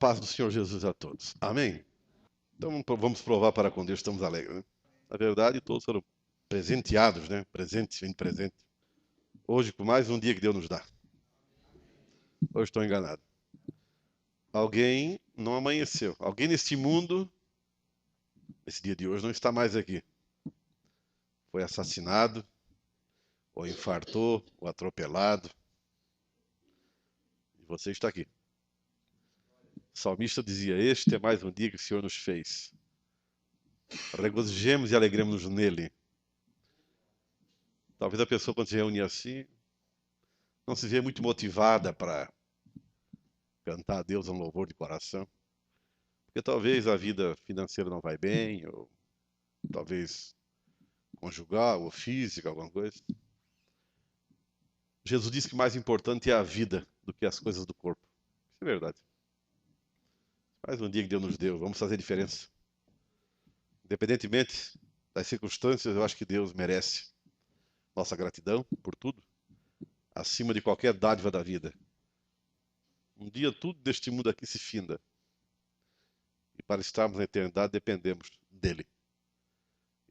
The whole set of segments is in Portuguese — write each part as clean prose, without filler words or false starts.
paz do Senhor Jesus a todos. Amém? Então vamos provar para com Deus, estamos alegres, né? Na verdade, todos foram presenteados, né? Presente, em presente. Hoje, por mais um dia que Deus nos dá. Hoje estou enganado. Alguém não amanheceu. Alguém neste mundo, nesse dia de hoje, não está mais aqui. Foi assassinado, ou infartou, ou atropelado. E você está aqui. O salmista dizia: Este é mais um dia que o Senhor nos fez. Regozijemos e alegremos-nos nele. Talvez a pessoa, quando se reúne assim, não se vê muito motivada para cantar a Deus um louvor de coração. Porque talvez a vida financeira não vai bem, ou talvez conjugal ou física, alguma coisa. Jesus disse que mais importante é a vida do que as coisas do corpo. Isso é verdade. Mais um dia que Deus nos deu, vamos fazer diferença. Independentemente das circunstâncias, eu acho que Deus merece nossa gratidão por tudo, acima de qualquer dádiva da vida. Um dia tudo deste mundo aqui se finda. E para estarmos na eternidade dependemos dele.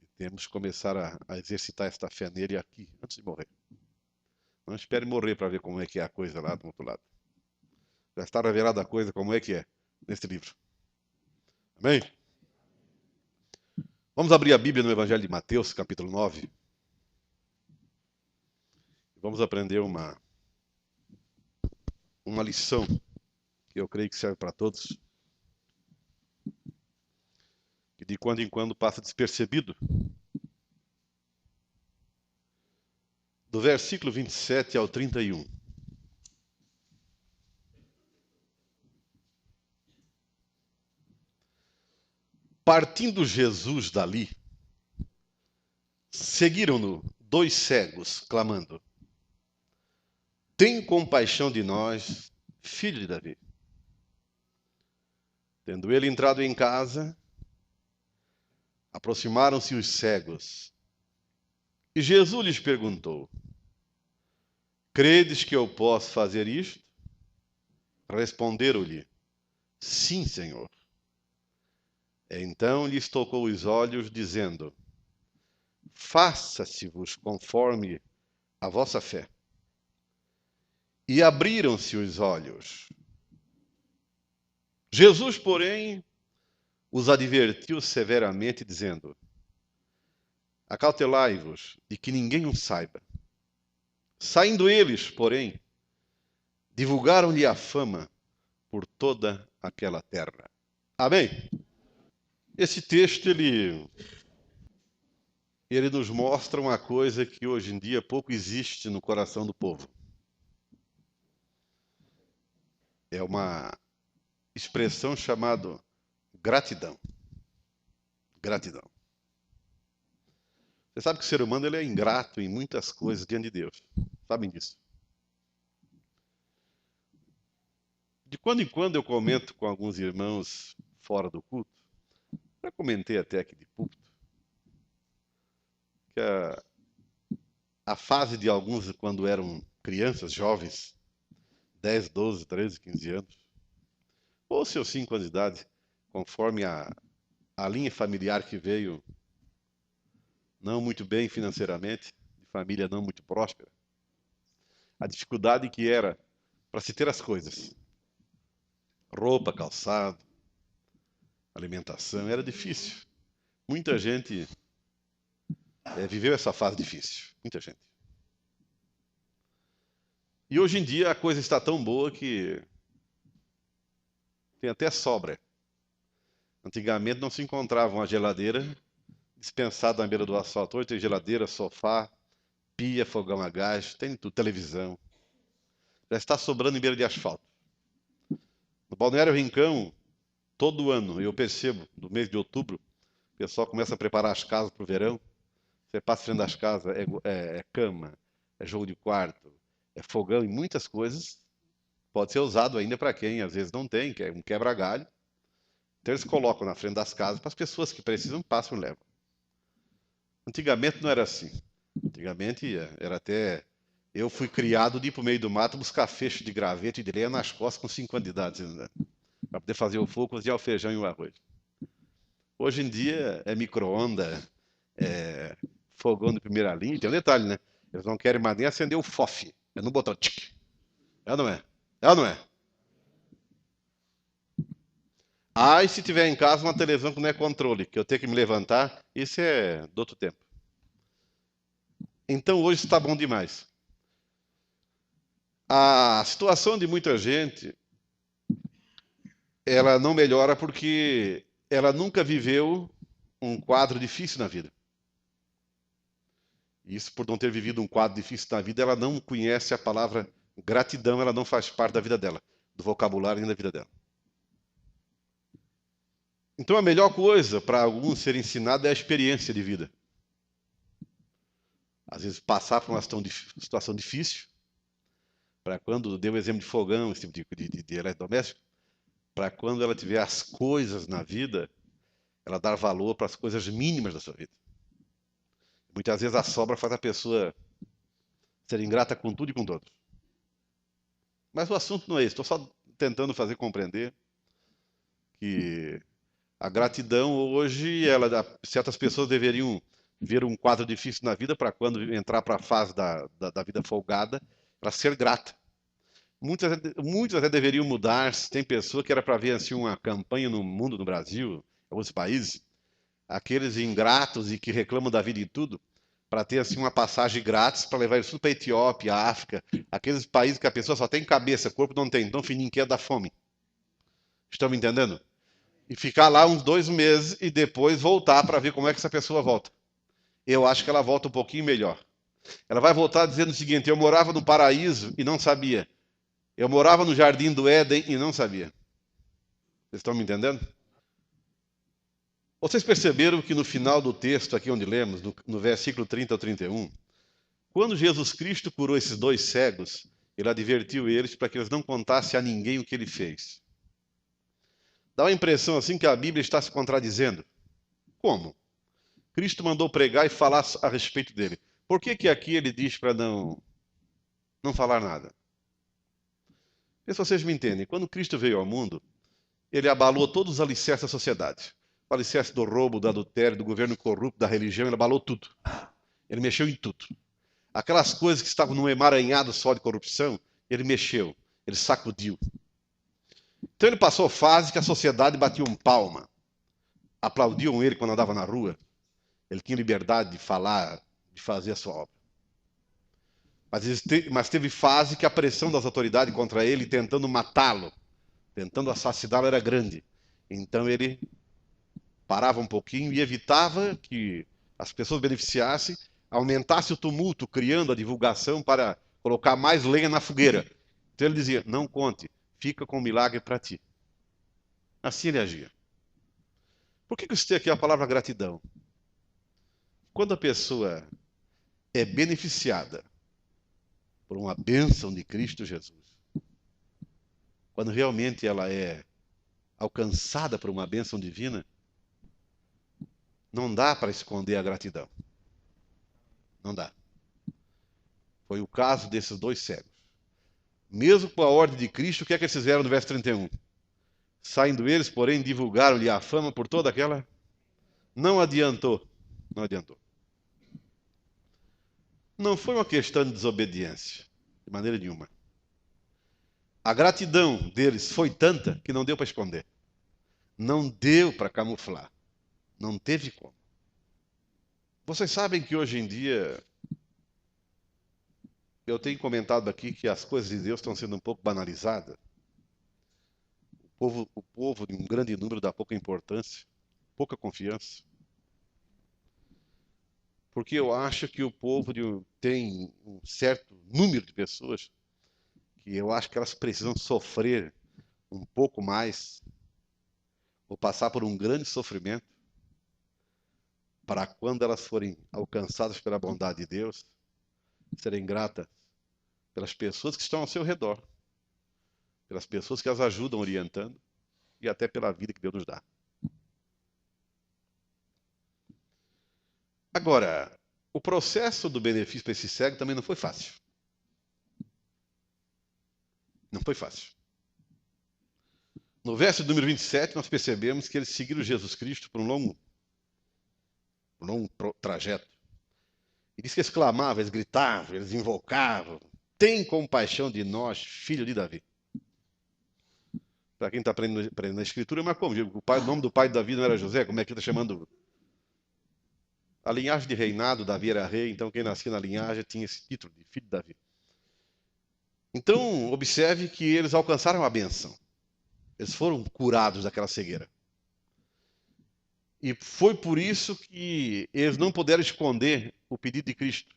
E temos que começar a exercitar esta fé nele aqui, antes de morrer. Não espere morrer para ver como é que é a coisa lá do outro lado. Já está revelada a coisa como é que é neste livro. Amém? Vamos abrir a Bíblia no Evangelho de Mateus, capítulo 9. Vamos aprender uma lição que eu creio que serve para todos. Que de quando em quando passa despercebido. Do versículo 27 ao 31. Partindo Jesus dali, seguiram-no 2 cegos, clamando: Tem compaixão de nós, filho de Davi. Tendo ele entrado em casa, aproximaram-se os cegos. E Jesus lhes perguntou: Credes que eu posso fazer isto? Responderam-lhe: Sim, Senhor. Então lhes tocou os olhos, dizendo: Faça-se-vos conforme a vossa fé. E abriram-se os olhos. Jesus, porém, os advertiu severamente, dizendo: Acautelai-vos de que ninguém o saiba. Saindo eles, porém, divulgaram-lhe a fama por toda aquela terra. Amém? Esse texto, ele nos mostra uma coisa que hoje em dia pouco existe no coração do povo. É uma expressão chamada gratidão. Gratidão. Você sabe que o ser humano ele é ingrato em muitas coisas diante de Deus. Sabem disso? De quando em quando eu comento com alguns irmãos fora do culto, já comentei até aqui de púlpito, que a fase de alguns quando eram crianças, jovens, 10, 12, 13, 15 anos, ou seus 5 anos de idade, conforme a linha familiar que veio não muito bem financeiramente, de família não muito próspera, a dificuldade que era para se ter as coisas, roupa, calçado, alimentação, era difícil. Muita gente viveu essa fase difícil, muita gente. E hoje em dia a coisa está tão boa que tem até sobra. Antigamente não se encontrava uma geladeira dispensada na beira do asfalto. Hoje tem geladeira, sofá, pia, fogão a gás, tem tudo, televisão. Já está sobrando em beira de asfalto. No Balneário Rincão, todo ano, eu percebo, no mês de outubro, o pessoal começa a preparar as casas para o verão. Você passa frente das casas, é cama, é jogo de quarto, é fogão e muitas coisas. Pode ser usado ainda para quem às vezes não tem, que é um quebra-galho. Então eles colocam na frente das casas para as pessoas que precisam, passam e levam. Antigamente não era assim. Antigamente era até... Eu fui criado de ir para o meio do mato buscar feixe de graveto e de lenha nas costas com 5 anos de idade. para poder fazer o fogo, cozinhar o feijão e o arroz. Hoje em dia é micro-ondas, é fogão de primeira linha. Tem um detalhe, né? Eles não querem mais nem acender o FOF. É no botão. Tchic. É ou não é? É ou não é? Ah, e se tiver em casa uma televisão que não é controle, que eu tenho que me levantar, isso é do outro tempo. Então hoje está bom demais. A situação de muita gente, ela não melhora porque ela nunca viveu um quadro difícil na vida. Isso por não ter vivido um quadro difícil na vida, ela não conhece a palavra gratidão, ela não faz parte da vida dela, do vocabulário nem da vida dela. Então a melhor coisa para alguns ser ensinado é a experiência de vida. Às vezes passar por uma situação difícil, para quando deu o exemplo de fogão, esse tipo de eletrodoméstico, para quando ela tiver as coisas na vida, ela dar valor para as coisas mínimas da sua vida. Muitas vezes a sobra faz a pessoa ser ingrata com tudo e com todos. Mas o assunto não é esse. Estou só tentando fazer compreender que a gratidão hoje, certas pessoas deveriam ver um quadro difícil na vida para quando entrar para a fase da vida folgada, para ser grata. Muitos até deveriam mudar. Tem pessoa que era para ver assim, uma campanha no mundo, no Brasil, em alguns países, aqueles ingratos e que reclamam da vida e tudo, para ter assim uma passagem grátis para levar eles tudo para a Etiópia, África, aqueles países que a pessoa só tem cabeça, corpo não tem, tão fininho que é da fome. Estão me entendendo? E ficar lá uns 2 meses e depois voltar para ver como é que essa pessoa volta. Eu acho que ela volta um pouquinho melhor. Ela vai voltar dizendo o seguinte: eu morava no paraíso e não sabia. Eu morava no jardim do Éden e não sabia. Vocês estão me entendendo? Vocês perceberam que no final do texto, aqui onde lemos, no versículo 30 ao 31, quando Jesus Cristo curou esses 2 cegos, ele advertiu eles para que eles não contassem a ninguém o que ele fez. Dá uma impressão assim que a Bíblia está se contradizendo. Como? Cristo mandou pregar e falar a respeito dele. Por que aqui ele diz para não falar nada? Se vocês me entendem, quando Cristo veio ao mundo, ele abalou todos os alicerces da sociedade. O alicerce do roubo, do adultério, do governo corrupto, da religião, ele abalou tudo. Ele mexeu em tudo. Aquelas coisas que estavam num emaranhado só de corrupção, ele mexeu, ele sacudiu. Então ele passou fase que a sociedade batia um palma. Aplaudiam ele quando andava na rua. Ele tinha liberdade de falar, de fazer a sua obra. Mas teve fase que a pressão das autoridades contra ele, tentando matá-lo, tentando assassiná-lo, era grande. Então ele parava um pouquinho e evitava que as pessoas beneficiassem, aumentasse o tumulto, criando a divulgação para colocar mais lenha na fogueira. Então ele dizia: não conte, fica com o milagre para ti. Assim ele agia. Por que eu citei aqui a palavra gratidão? Quando a pessoa é beneficiada por uma bênção de Cristo Jesus, quando realmente ela é alcançada por uma bênção divina, não dá para esconder a gratidão. Não dá. Foi o caso desses 2 cegos. Mesmo com a ordem de Cristo, o que é que eles fizeram no verso 31? Saindo eles, porém, divulgaram-lhe a fama por toda aquela. Não adiantou. Não adiantou. Não foi uma questão de desobediência, de maneira nenhuma. A gratidão deles foi tanta que não deu para esconder. Não deu para camuflar. Não teve como. Vocês sabem que hoje em dia, eu tenho comentado aqui que as coisas de Deus estão sendo um pouco banalizadas. O povo de um grande número dá pouca importância, pouca confiança. Porque eu acho que o povo tem um certo número de pessoas que eu acho que elas precisam sofrer um pouco mais ou passar por um grande sofrimento para quando elas forem alcançadas pela bondade de Deus, serem gratas pelas pessoas que estão ao seu redor, pelas pessoas que as ajudam orientando e até pela vida que Deus nos dá. Agora, o processo do benefício para esse cego também não foi fácil. Não foi fácil. No verso número 27, nós percebemos que eles seguiram Jesus Cristo por um longo trajeto. E diz que eles clamavam, eles gritavam, eles invocavam: tem compaixão de nós, filho de Davi. Para quem está aprendendo a escritura, mas como? O nome do pai de Davi não era José? Como é que ele está chamando? A linhagem de reinado, Davi era rei, então quem nascia na linhagem tinha esse título de filho de Davi. Então, observe que eles alcançaram a benção. Eles foram curados daquela cegueira. E foi por isso que eles não puderam esconder o pedido de Cristo.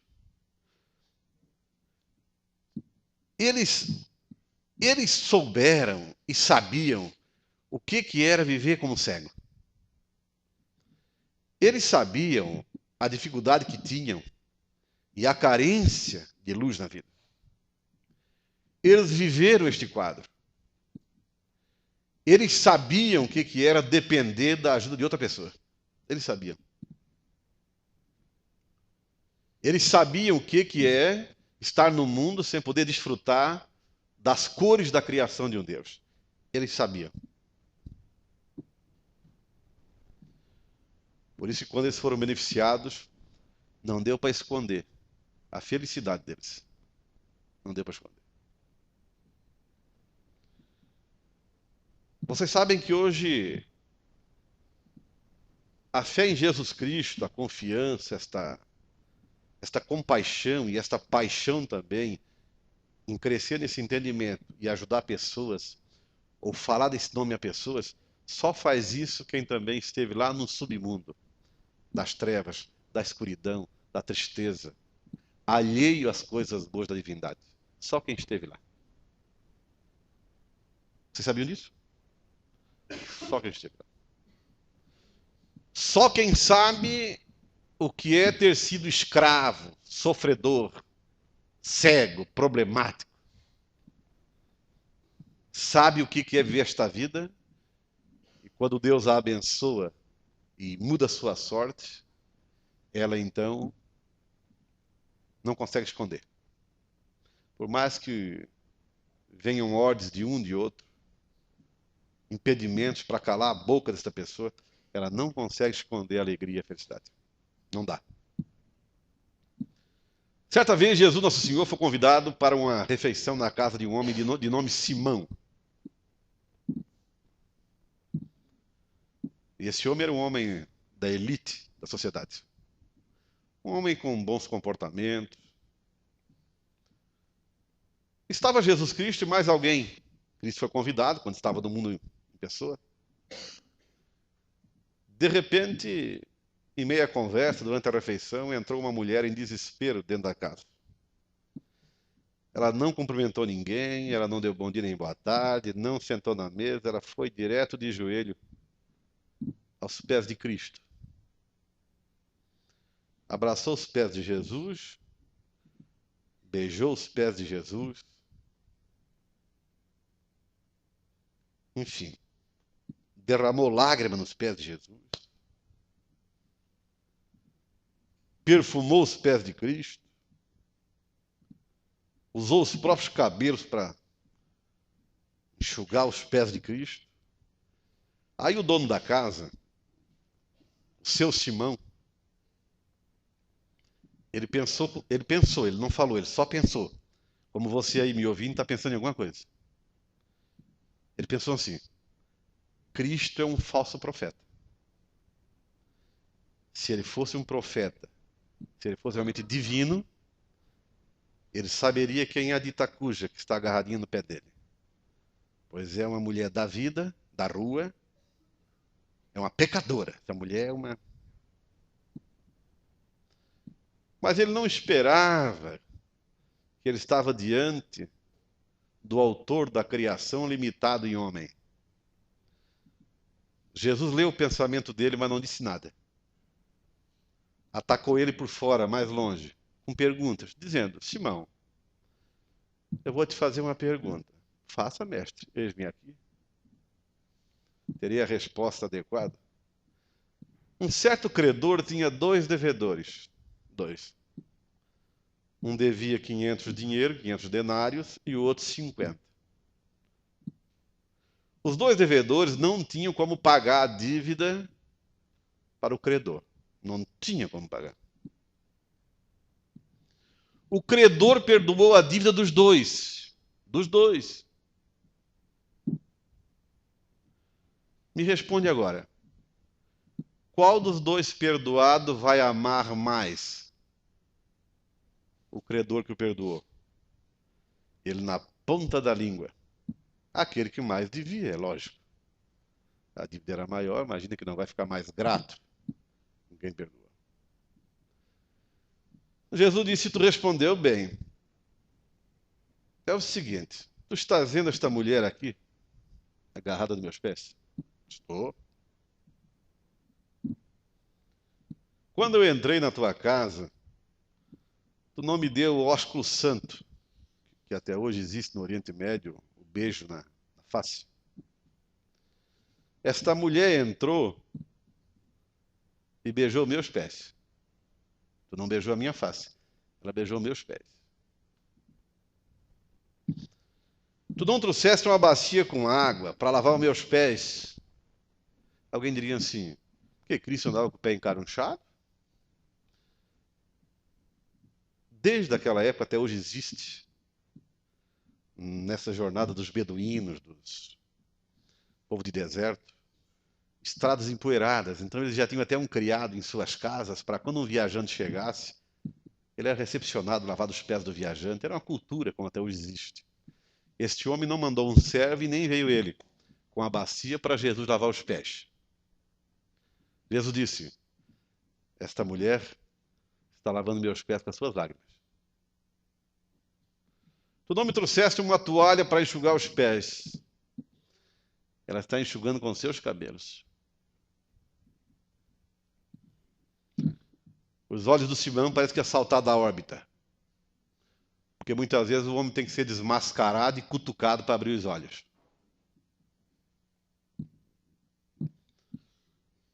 Eles souberam e sabiam o que era viver como cego. Eles sabiam a dificuldade que tinham e a carência de luz na vida. Eles viveram este quadro. Eles sabiam o que era depender da ajuda de outra pessoa. Eles sabiam. Eles sabiam o que é estar no mundo sem poder desfrutar das cores da criação de um Deus. Eles sabiam. Por isso, quando eles foram beneficiados, não deu para esconder a felicidade deles. Não deu para esconder. Vocês sabem que hoje a fé em Jesus Cristo, a confiança, esta compaixão e esta paixão também em crescer nesse entendimento e ajudar pessoas, ou falar desse nome a pessoas, só faz isso quem também esteve lá no submundo das trevas, da escuridão, da tristeza, alheio às coisas boas da divindade. Só quem esteve lá. Vocês sabiam disso? Só quem esteve lá. Só quem sabe o que é ter sido escravo, sofredor, cego, problemático. Sabe o que é viver esta vida? E quando Deus a abençoa e muda a sua sorte, ela então não consegue esconder. Por mais que venham ordens de um de outro, impedimentos para calar a boca desta pessoa, ela não consegue esconder a alegria e a felicidade. Não dá. Certa vez, Jesus, nosso Senhor, foi convidado para uma refeição na casa de um homem de nome Simão. E esse homem era um homem da elite da sociedade. Um homem com bons comportamentos. Estava Jesus Cristo e mais alguém. Cristo foi convidado quando estava no mundo em pessoa. De repente, em meia conversa, durante a refeição, entrou uma mulher em desespero dentro da casa. Ela não cumprimentou ninguém, ela não deu bom dia nem boa tarde, não sentou na mesa, ela foi direto de joelho aos pés de Cristo. Abraçou os pés de Jesus, beijou os pés de Jesus. Enfim, derramou lágrima nos pés de Jesus. Perfumou os pés de Cristo. Usou os próprios cabelos para enxugar os pés de Cristo. Aí o dono da casa, o seu Simão, ele não falou, ele só pensou. Como você aí me ouvindo está pensando em alguma coisa. Ele pensou assim: Cristo é um falso profeta. Se ele fosse um profeta, se ele fosse realmente divino, ele saberia quem é a dita cuja que está agarradinha no pé dele. Pois é uma mulher da vida, da rua, é uma pecadora. Essa mulher é uma... Mas ele não esperava que ele estava diante do autor da criação limitado em homem. Jesus leu o pensamento dele, mas não disse nada. Atacou ele por fora, mais longe, com perguntas, dizendo: Simão, eu vou te fazer uma pergunta. Faça, mestre. Eis-me aqui. Teria a resposta adequada. Um certo credor tinha 2 devedores. 2. Um devia 500 dinheiro, 500 denários, e o outro 50. Os dois devedores não tinham como pagar a dívida para o credor. Não tinha como pagar. O credor perdoou a dívida dos dois. Dos dois. Me responde agora. Qual dos dois perdoados vai amar mais o credor que o perdoou? Ele na ponta da língua. Aquele que mais devia, é lógico. A dívida era maior, imagina que não vai ficar mais grato. Ninguém perdoa. Jesus disse: tu respondeu bem. É o seguinte, tu estás vendo esta mulher aqui, agarrada nos meus pés? Estou. Quando eu entrei na tua casa, tu não me deu o ósculo santo, que até hoje existe no Oriente Médio, o beijo na face. Esta mulher entrou e beijou meus pés. Tu não beijou a minha face, ela beijou meus pés. Tu não trouxeste uma bacia com água para lavar os meus pés. Alguém diria assim, que Cristo andava com o pé encarunchado? Desde aquela época até hoje existe, nessa jornada dos beduínos, dos povo de deserto, estradas empoeiradas. Então eles já tinham até um criado em suas casas para quando um viajante chegasse, ele era recepcionado, lavado os pés do viajante. Era uma cultura como até hoje existe. Este homem não mandou um servo e nem veio ele com a bacia para Jesus lavar os pés. Jesus disse: esta mulher está lavando meus pés com as suas lágrimas. Tu não me trouxeste uma toalha para enxugar os pés. Ela está enxugando com seus cabelos. Os olhos do Simão parecem que é saltar da órbita. Porque muitas vezes o homem tem que ser desmascarado e cutucado para abrir os olhos.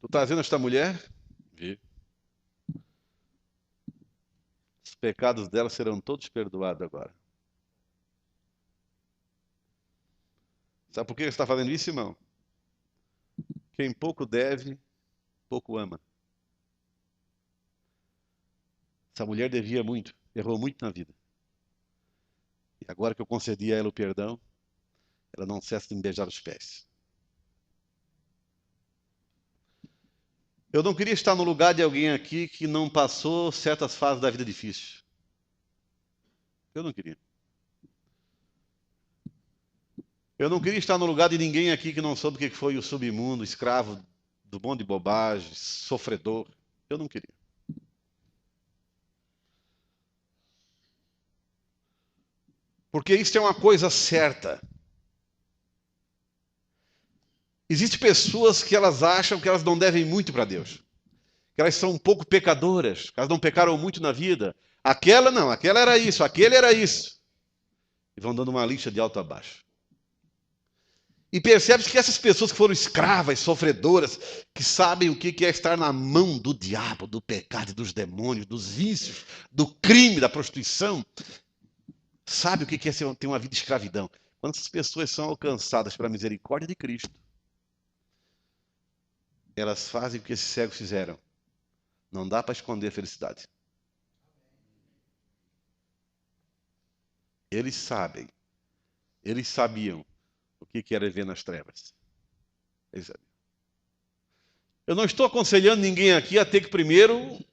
Tu estás vendo esta mulher? Vi. Os pecados dela serão todos perdoados agora. Sabe por que você está fazendo isso, irmão? Quem pouco deve, pouco ama. Essa mulher devia muito, errou muito na vida. E agora que eu concedi a ela o perdão, ela não cessa de me beijar os pés. Eu não queria estar no lugar de alguém aqui que não passou certas fases da vida difíceis. Eu não queria. Eu não queria estar no lugar de ninguém aqui que não soube o que foi o submundo, escravo do monte de bobagem, sofredor. Eu não queria. Porque isso é uma coisa certa. Existem pessoas que elas acham que elas não devem muito para Deus. Que elas são um pouco pecadoras, que elas não pecaram muito na vida. Aquela não, aquela era isso, aquele era isso. E vão dando uma lista de alto a baixo. E percebe-se que essas pessoas que foram escravas, sofredoras, que sabem o que é estar na mão do diabo, do pecado, dos demônios, dos vícios, do crime, da prostituição, sabe o que é ter uma vida de escravidão. Quando essas pessoas são alcançadas pela misericórdia de Cristo, elas fazem o que esses cegos fizeram. Não dá para esconder a felicidade. Eles sabem, eles sabiam o que era viver nas trevas. Eles sabiam. Eu não estou aconselhando ninguém aqui a ter que primeiro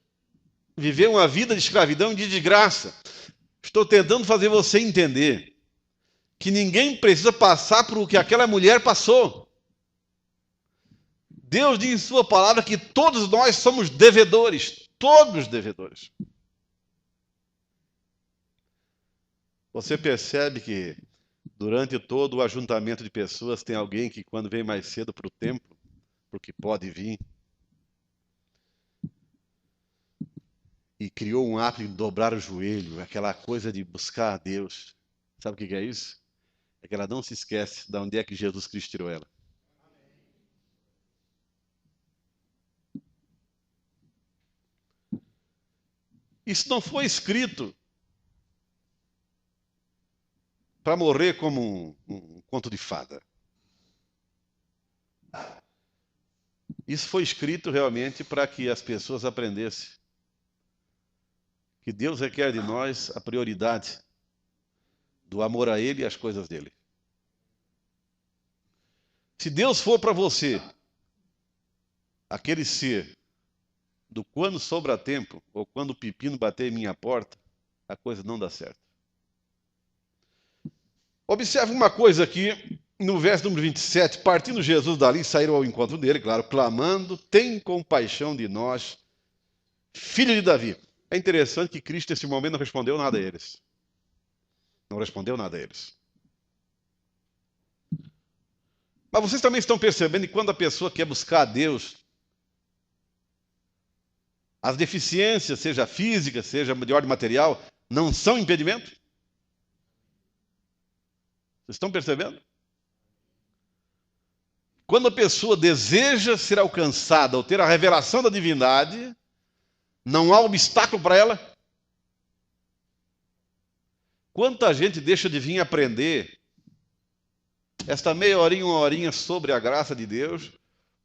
viver uma vida de escravidão e de desgraça. Estou tentando fazer você entender que ninguém precisa passar por o que aquela mulher passou. Deus diz em sua palavra que todos nós somos devedores. Todos devedores. Você percebe que durante todo o ajuntamento de pessoas tem alguém que quando vem mais cedo para o templo, porque pode vir, e criou um hábito de dobrar o joelho, aquela coisa de buscar a Deus. Sabe o que é isso? É que ela não se esquece de onde é que Jesus Cristo tirou ela. Isso não foi escrito para morrer como um conto de fada. Isso foi escrito realmente para que as pessoas aprendessem que Deus requer de nós a prioridade do amor a Ele e às coisas dele. Se Deus for para você aquele ser do quando sobra tempo ou quando o pepino bater em minha porta, a coisa não dá certo. Observe uma coisa aqui no verso número 27. Partindo Jesus dali, saíram ao encontro dele, claro, clamando: tem compaixão de nós, filho de Davi. É interessante que Cristo, nesse momento, não respondeu nada a eles. Não respondeu nada a eles. Mas vocês também estão percebendo que quando a pessoa quer buscar a Deus, as deficiências, seja física, seja de ordem material, não são impedimento? Vocês estão percebendo? Quando a pessoa deseja ser alcançada ou ter a revelação da divindade, não há obstáculo para ela. Quanta gente deixa de vir aprender esta meia horinha, uma horinha sobre a graça de Deus,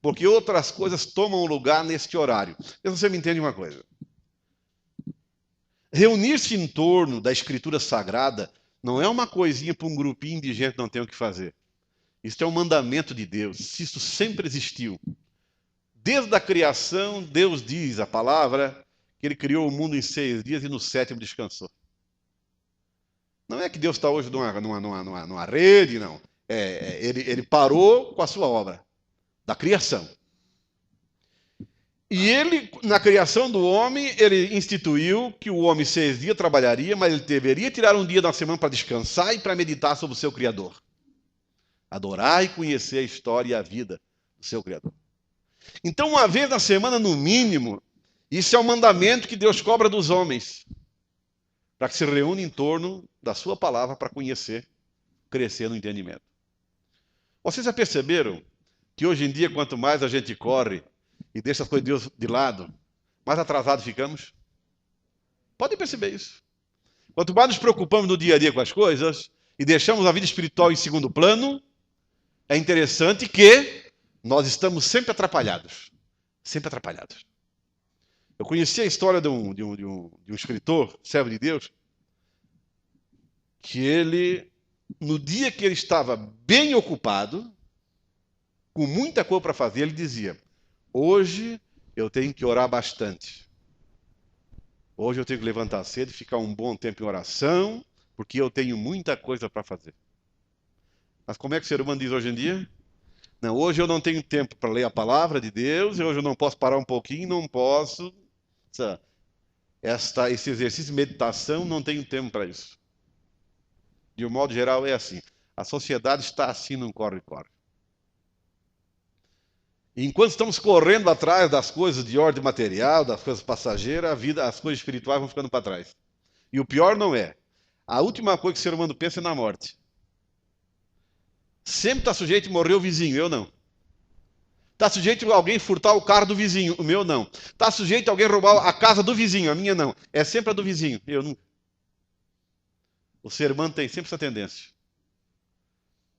porque outras coisas tomam lugar neste horário. Se você me entende uma coisa. Reunir-se em torno da Escritura Sagrada não é uma coisinha para um grupinho de gente que não tem o que fazer. Isso é um mandamento de Deus. Isso sempre existiu. Desde a criação, Deus diz, a palavra, que Ele criou o mundo em 6 dias e no 7º descansou. Não é que Deus está hoje numa rede, não. Ele parou com a sua obra, da criação. E ele, na criação do homem, ele instituiu que o homem 6 dias trabalharia, mas ele deveria tirar um dia da semana para descansar e para meditar sobre o seu Criador. Adorar e conhecer a história e a vida do seu Criador. Então, uma vez na semana, no mínimo, isso é um mandamento que Deus cobra dos homens, para que se reúnam em torno da sua palavra para conhecer, crescer no entendimento. Vocês já perceberam que hoje em dia, quanto mais a gente corre e deixa as coisas de Deus de lado, mais atrasados ficamos? Podem perceber isso. Quanto mais nos preocupamos no dia a dia com as coisas e deixamos a vida espiritual em segundo plano, é interessante que nós estamos sempre atrapalhados. Sempre atrapalhados. Eu conheci a história de um escritor, servo de Deus, que ele, no dia que ele estava bem ocupado, com muita coisa para fazer, ele dizia: hoje eu tenho que orar bastante. Hoje eu tenho que levantar cedo e ficar um bom tempo em oração, porque eu tenho muita coisa para fazer. Mas como é que o ser humano diz hoje em dia? Não, hoje eu não tenho tempo para ler a palavra de Deus, hoje eu não posso parar um pouquinho, não posso. Esse exercício de meditação, não tenho tempo para isso. De um modo geral é assim. A sociedade está assim num corre-corre. Enquanto estamos correndo atrás das coisas de ordem material, das coisas passageiras, a vida, as coisas espirituais vão ficando para trás. E o pior não é. A última coisa que o ser humano pensa é na morte. Sempre está sujeito a morrer o vizinho, eu não. Está sujeito a alguém furtar o carro do vizinho, o meu não. Está sujeito a alguém roubar a casa do vizinho, a minha não. É sempre a do vizinho, eu nunca. O ser humano tem sempre essa tendência.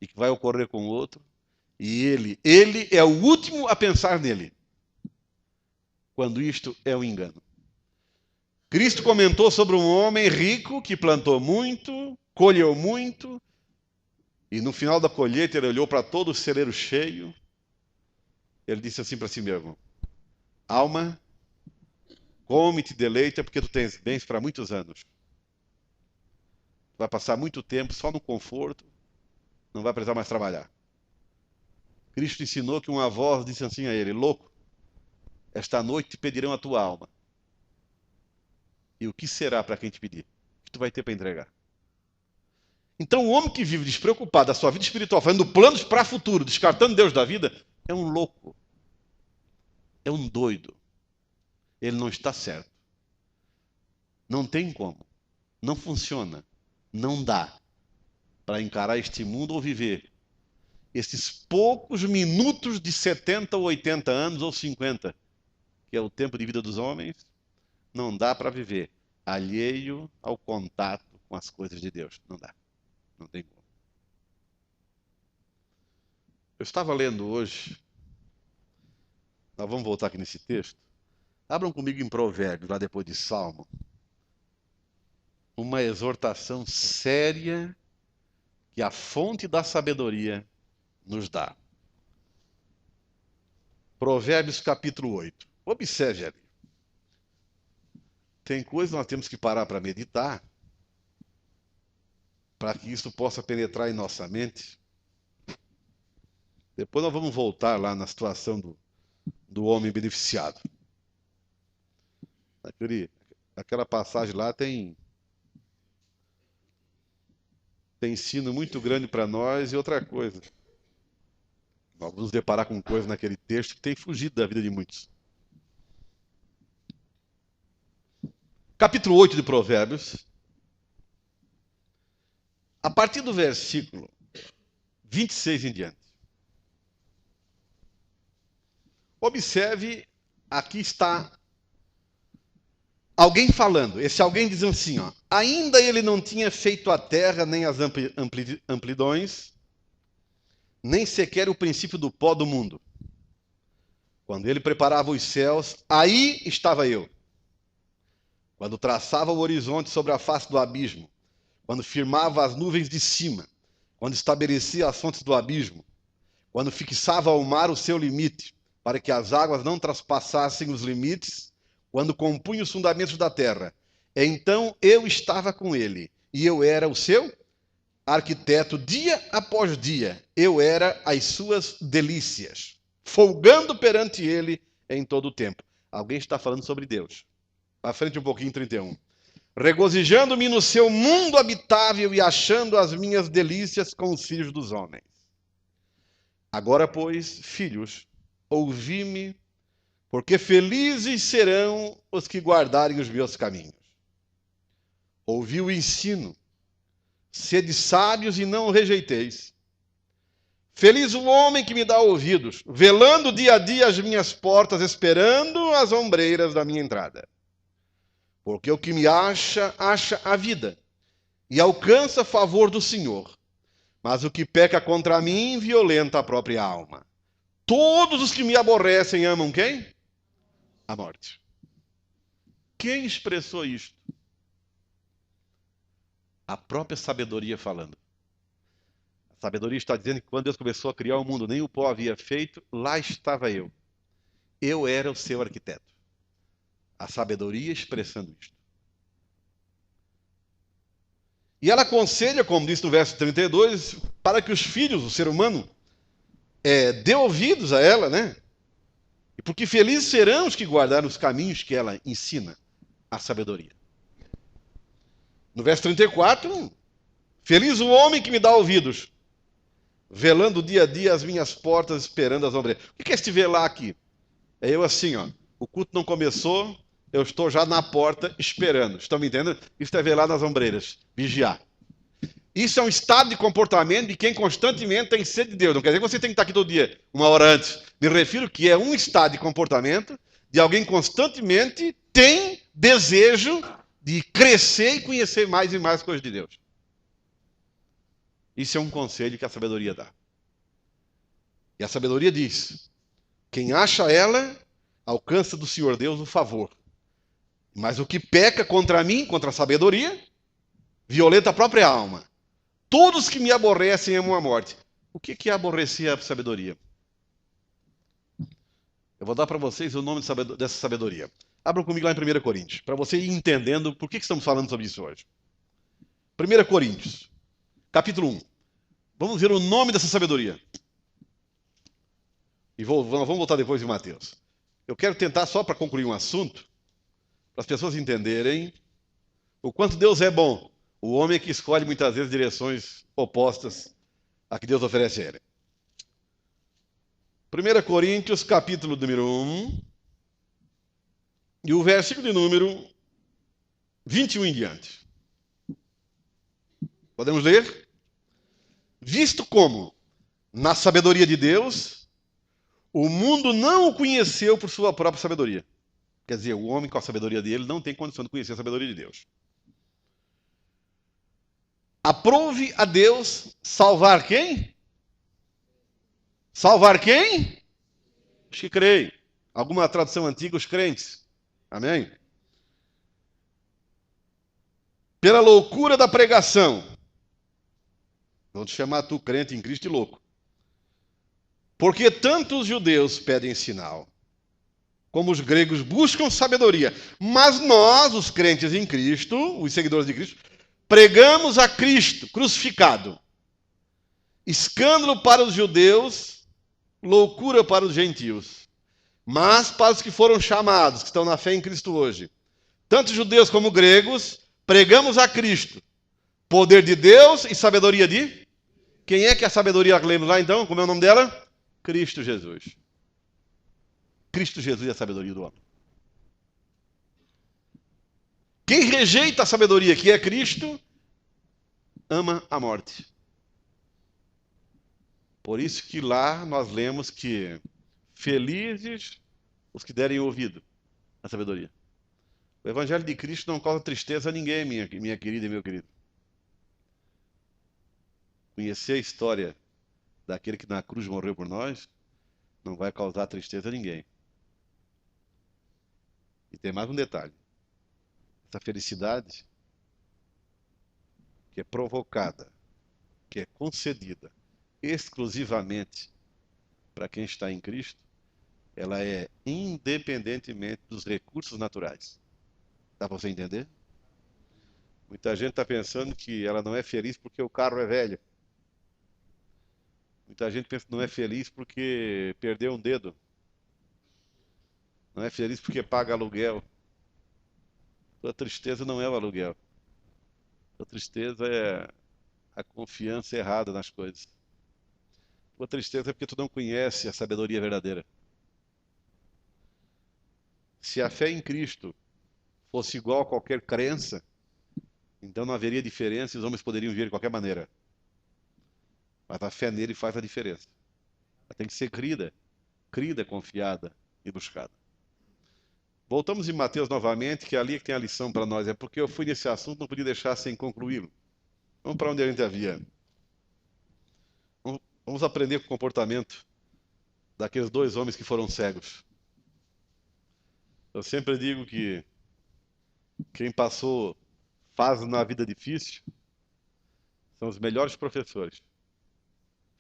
E que vai ocorrer com o outro. E ele é o último a pensar nele. Quando isto é um engano. Cristo comentou sobre um homem rico que plantou muito, colheu muito, e no final da colheita ele olhou para todo o celeiro cheio. Ele disse assim para si mesmo: alma, come e te deleita, porque tu tens bens para muitos anos. Vai passar muito tempo só no conforto, não vai precisar mais trabalhar. Cristo ensinou que uma voz disse assim a ele: louco, esta noite te pedirão a tua alma. E o que será para quem te pedir? O que tu vai ter para entregar? Então o homem que vive despreocupado da sua vida espiritual, fazendo planos para o futuro, descartando Deus da vida, é um louco. É um doido. Ele não está certo. Não tem como. Não funciona. Não dá para encarar este mundo ou viver esses poucos minutos de 70 ou 80 anos ou 50, que é o tempo de vida dos homens, não dá para viver alheio ao contato com as coisas de Deus. Não dá. Não tem como. Eu estava lendo hoje Nós vamos voltar aqui nesse texto. Abram comigo em Provérbios, lá depois de Salmo. Uma exortação séria que a fonte da sabedoria nos dá. Provérbios capítulo 8. Observe ali. Tem coisas que nós temos que parar para meditar, para que isso possa penetrar em nossa mente. Depois nós vamos voltar lá na situação do homem beneficiado. Aquela passagem lá tem ensino muito grande para nós. E outra coisa, nós vamos nos deparar com coisas naquele texto que tem fugido da vida de muitos. Capítulo 8 de Provérbios, a partir do versículo 26 em diante. Observe, aqui está alguém falando. Esse alguém diz assim, ó: ainda ele não tinha feito a terra, nem as amplidões, nem sequer o princípio do pó do mundo. Quando ele preparava os céus, aí estava eu. Quando traçava o horizonte sobre a face do abismo, quando firmava as nuvens de cima, quando estabelecia as fontes do abismo, quando fixava ao mar o seu limite, para que as águas não traspassassem os limites, quando compunha os fundamentos da terra. Então eu estava com ele, e eu era o seu arquiteto dia após dia. Eu era as suas delícias, folgando perante ele em todo o tempo. Alguém está falando sobre Deus. À frente um pouquinho, 31. Regozijando-me no seu mundo habitável e achando as minhas delícias com os filhos dos homens. Agora, pois, filhos, ouvi-me, porque felizes serão os que guardarem os meus caminhos. Ouvi o ensino, sede sábios e não o rejeiteis. Feliz o homem que me dá ouvidos, velando dia a dia as minhas portas, esperando as ombreiras da minha entrada. Porque o que me acha a vida, e alcança favor do Senhor. Mas o que peca contra mim, violenta a própria alma. Todos os que me aborrecem amam quem? A morte. Quem expressou isto? A própria sabedoria falando. A sabedoria está dizendo que quando Deus começou a criar o mundo, nem o pó havia feito, lá estava eu. Eu era o seu arquiteto. A sabedoria expressando isto. E ela aconselha, como diz no verso 32, para que os filhos, o ser humano, dê ouvidos a ela, né? Porque felizes serão os que guardaram os caminhos que ela ensina, a sabedoria. No verso 34, feliz o homem que me dá ouvidos, velando dia a dia as minhas portas, esperando as ombreiras. O que é este velar aqui? É eu assim, ó, o culto não começou, eu estou já na porta esperando. Estão me entendendo? Isso é velar nas ombreiras, vigiar. Isso é um estado de comportamento de quem constantemente tem sede de Deus. Não quer dizer que você tem que estar aqui todo dia, uma hora antes. Me refiro que é um estado de comportamento de alguém que constantemente tem desejo de crescer e conhecer mais e mais coisas de Deus. Isso é um conselho que a sabedoria dá. E a sabedoria diz: quem acha ela, alcança do Senhor Deus o favor. Mas o que peca contra mim, contra a sabedoria, violenta a própria alma. Todos que me aborrecem amam a morte. O que é aborrecer a sabedoria? Eu vou dar para vocês o nome dessa sabedoria. Abram comigo lá em 1 Coríntios, para você ir entendendo por que estamos falando sobre isso hoje. 1 Coríntios, capítulo 1. Vamos ver o nome dessa sabedoria. E vamos voltar depois em Mateus. Eu quero tentar, só para concluir um assunto, para as pessoas entenderem o quanto Deus é bom. O homem é que escolhe muitas vezes direções opostas a que Deus oferece a ele. 1 Coríntios, capítulo número 1, e o versículo de número 21 em diante. Podemos ler? Visto como, na sabedoria de Deus, o mundo não o conheceu por sua própria sabedoria. Quer dizer, o homem com a sabedoria dele não tem condição de conhecer a sabedoria de Deus. Aprove a Deus salvar quem? Salvar quem? Os que creem. Alguma tradução antiga, os crentes. Amém? Pela loucura da pregação. Vou te chamar tu, crente em Cristo, de louco. Porque tanto os judeus pedem sinal, como os gregos buscam sabedoria. Mas nós, os crentes em Cristo, os seguidores de Cristo, pregamos a Cristo crucificado. Escândalo para os judeus, loucura para os gentios. Mas para os que foram chamados, que estão na fé em Cristo hoje, tanto judeus como gregos, pregamos a Cristo. Poder de Deus e sabedoria de... Quem é que é a sabedoria que lemos lá então? Como é o nome dela? Cristo Jesus. Cristo Jesus é a sabedoria do homem. Quem rejeita a sabedoria que é Cristo, ama a morte. Por isso que lá nós lemos que felizes os que derem ouvido à sabedoria. O Evangelho de Cristo não causa tristeza a ninguém, minha querida e meu querido. Conhecer a história daquele que na cruz morreu por nós não vai causar tristeza a ninguém. E tem mais um detalhe. Essa felicidade que é provocada, que é concedida exclusivamente para quem está em Cristo, ela é independentemente dos recursos naturais. Dá para você entender? Muita gente está pensando que ela não é feliz porque o carro é velho. Muita gente pensa que não é feliz porque perdeu um dedo. Não é feliz porque paga aluguel. A tristeza não é o aluguel. A tristeza é a confiança errada nas coisas. A tristeza é porque tu não conhece a sabedoria verdadeira. Se a fé em Cristo fosse igual a qualquer crença, então não haveria diferença e os homens poderiam viver de qualquer maneira. Mas a fé nele faz a diferença. Ela tem que ser crida, confiada e buscada. Voltamos em Mateus novamente, que é ali que tem a lição para nós. É porque eu fui nesse assunto, não podia deixar sem concluí-lo. Vamos para onde a gente havia. Vamos aprender com o comportamento daqueles dois homens que foram cegos. Eu sempre digo que quem passou fases na vida difícil são os melhores professores.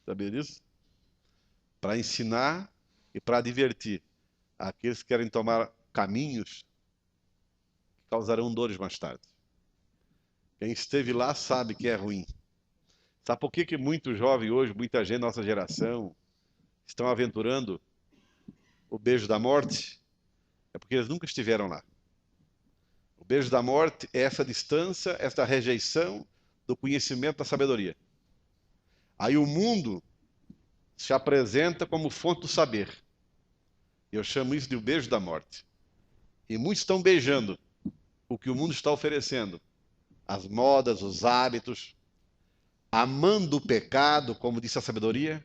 Sabia disso? Para ensinar e para divertir aqueles que querem tomar caminhos que causarão dores mais tarde. Quem esteve lá sabe que é ruim. Sabe por que muito jovem hoje, muita gente da nossa geração, estão aventurando o beijo da morte? É porque eles nunca estiveram lá. O beijo da morte é essa distância, essa rejeição do conhecimento da sabedoria. Aí o mundo se apresenta como fonte do saber. Eu chamo isso de o beijo da morte. E muitos estão beijando o que o mundo está oferecendo. As modas, os hábitos, amando o pecado, como disse a sabedoria,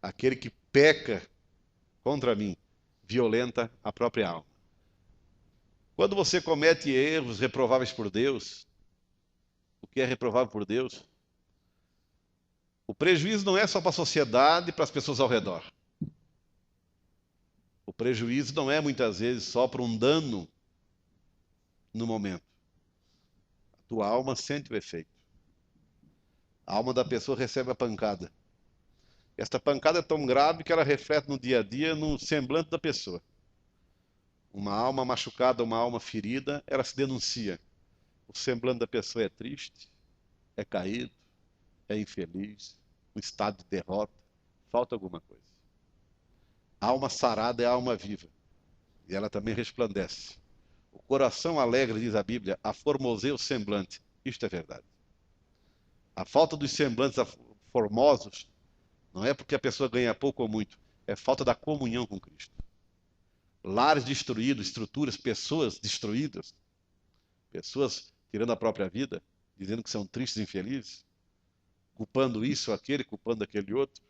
aquele que peca contra mim, violenta a própria alma. Quando você comete erros reprováveis por Deus, o que é reprovável por Deus? O prejuízo não é só para a sociedade e para as pessoas ao redor. O prejuízo não é muitas vezes só para um dano no momento. A tua alma sente o efeito. A alma da pessoa recebe a pancada. Esta pancada é tão grave que ela reflete no dia a dia, no semblante da pessoa. Uma alma machucada, uma alma ferida, ela se denuncia. O semblante da pessoa é triste, é caído, é infeliz, um estado de derrota, falta alguma coisa. A alma sarada é a alma viva, e ela também resplandece. O coração alegre, diz a Bíblia, aformoseia o semblante. Isto é verdade. A falta dos semblantes formosos não é porque a pessoa ganha pouco ou muito, é falta da comunhão com Cristo. Lares destruídos, estruturas, pessoas destruídas, pessoas tirando a própria vida, dizendo que são tristes e infelizes, culpando isso ou aquele, culpando aquele outro.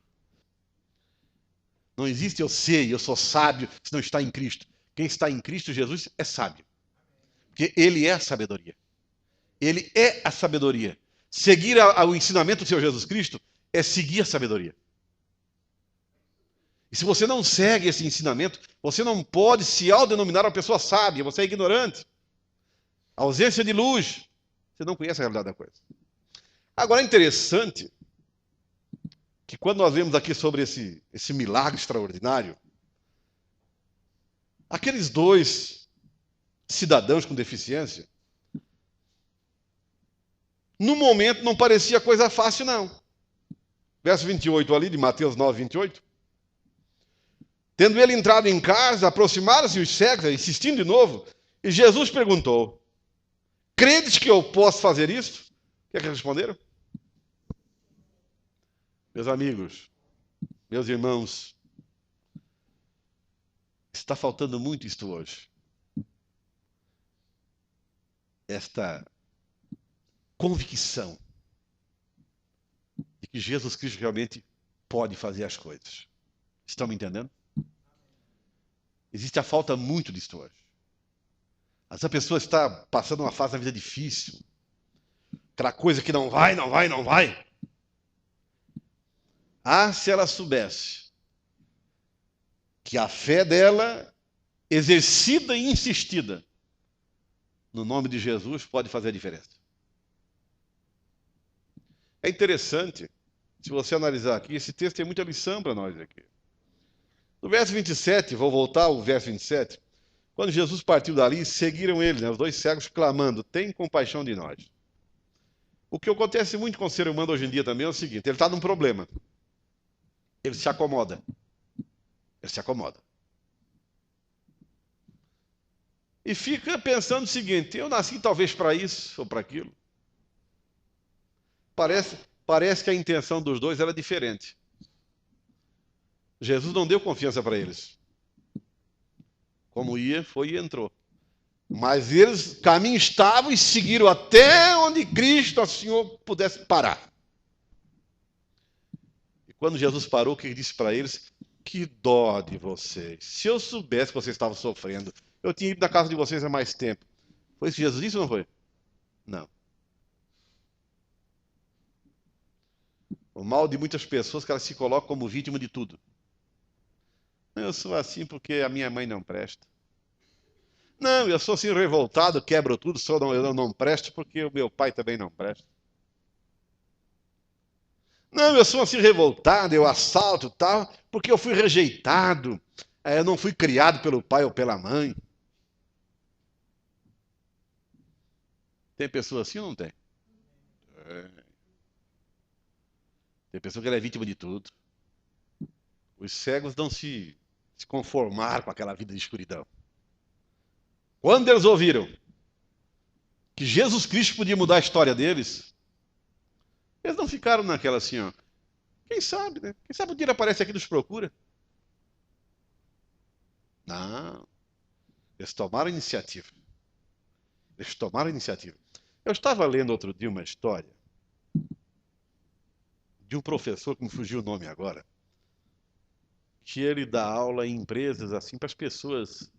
Não existe eu sei, eu sou sábio, se não está em Cristo. Quem está em Cristo Jesus é sábio. Porque Ele é a sabedoria. Ele é a sabedoria. Seguir ao ensinamento do Senhor Jesus Cristo é seguir a sabedoria. E se você não segue esse ensinamento, você não pode se autodenominar uma pessoa sábia, você é ignorante. A ausência de luz, você não conhece a realidade da coisa. Agora é interessante que quando nós vemos aqui sobre esse milagre extraordinário, aqueles dois cidadãos com deficiência, no momento não parecia coisa fácil, não. Verso 28 ali, de Mateus 9, 28. Tendo ele entrado em casa, aproximaram-se os cegos, insistindo de novo, e Jesus perguntou: credes que eu posso fazer isso? O que é que responderam? Meus amigos, meus irmãos, está faltando muito isto hoje. Esta convicção de que Jesus Cristo realmente pode fazer as coisas. Estão me entendendo? Existe a falta muito disto hoje. Essa pessoa está passando uma fase da vida difícil. Aquela coisa que não vai, não vai, não vai. Ah, se ela soubesse que a fé dela, exercida e insistida, no nome de Jesus, pode fazer a diferença. É interessante, se você analisar aqui, esse texto tem muita lição para nós aqui. No verso 27, vou voltar ao verso 27, quando Jesus partiu dali, seguiram ele, os dois cegos, clamando: tem compaixão de nós. O que acontece muito com o ser humano hoje em dia também é o seguinte: ele está num problema. Ele se acomoda. Ele se acomoda. E fica pensando o seguinte: eu nasci talvez para isso ou para aquilo. Parece que a intenção dos dois era diferente. Jesus não deu confiança para eles. Como ia, foi e entrou. Mas eles, caminho estavam e seguiram até onde Cristo, o Senhor, pudesse parar. E quando Jesus parou, o que ele disse para eles? Que dó de vocês. Se eu soubesse que vocês estavam sofrendo, eu tinha ido na casa de vocês há mais tempo. Foi isso que Jesus disse ou não foi? Não. O mal de muitas pessoas é que elas se colocam como vítima de tudo. Eu sou assim porque a minha mãe não presta. Não, eu sou assim revoltado, quebro tudo, eu não presto porque o meu pai também não presta. Não, eu sou assim revoltado, eu assalto tal, porque eu fui rejeitado. Eu não fui criado pelo pai ou pela mãe. Tem pessoa assim ou não tem? Tem pessoa que ela é vítima de tudo. Os cegos não se conformaram com aquela vida de escuridão. Quando eles ouviram que Jesus Cristo podia mudar a história deles, eles não ficaram naquela assim, ó. Quem sabe, né? Quem sabe um dia ele aparece aqui e nos procura. Não. Eles tomaram iniciativa. Eles tomaram iniciativa. Eu estava lendo outro dia uma história de um professor, que me fugiu o nome agora, que ele dá aula em empresas assim para as pessoas.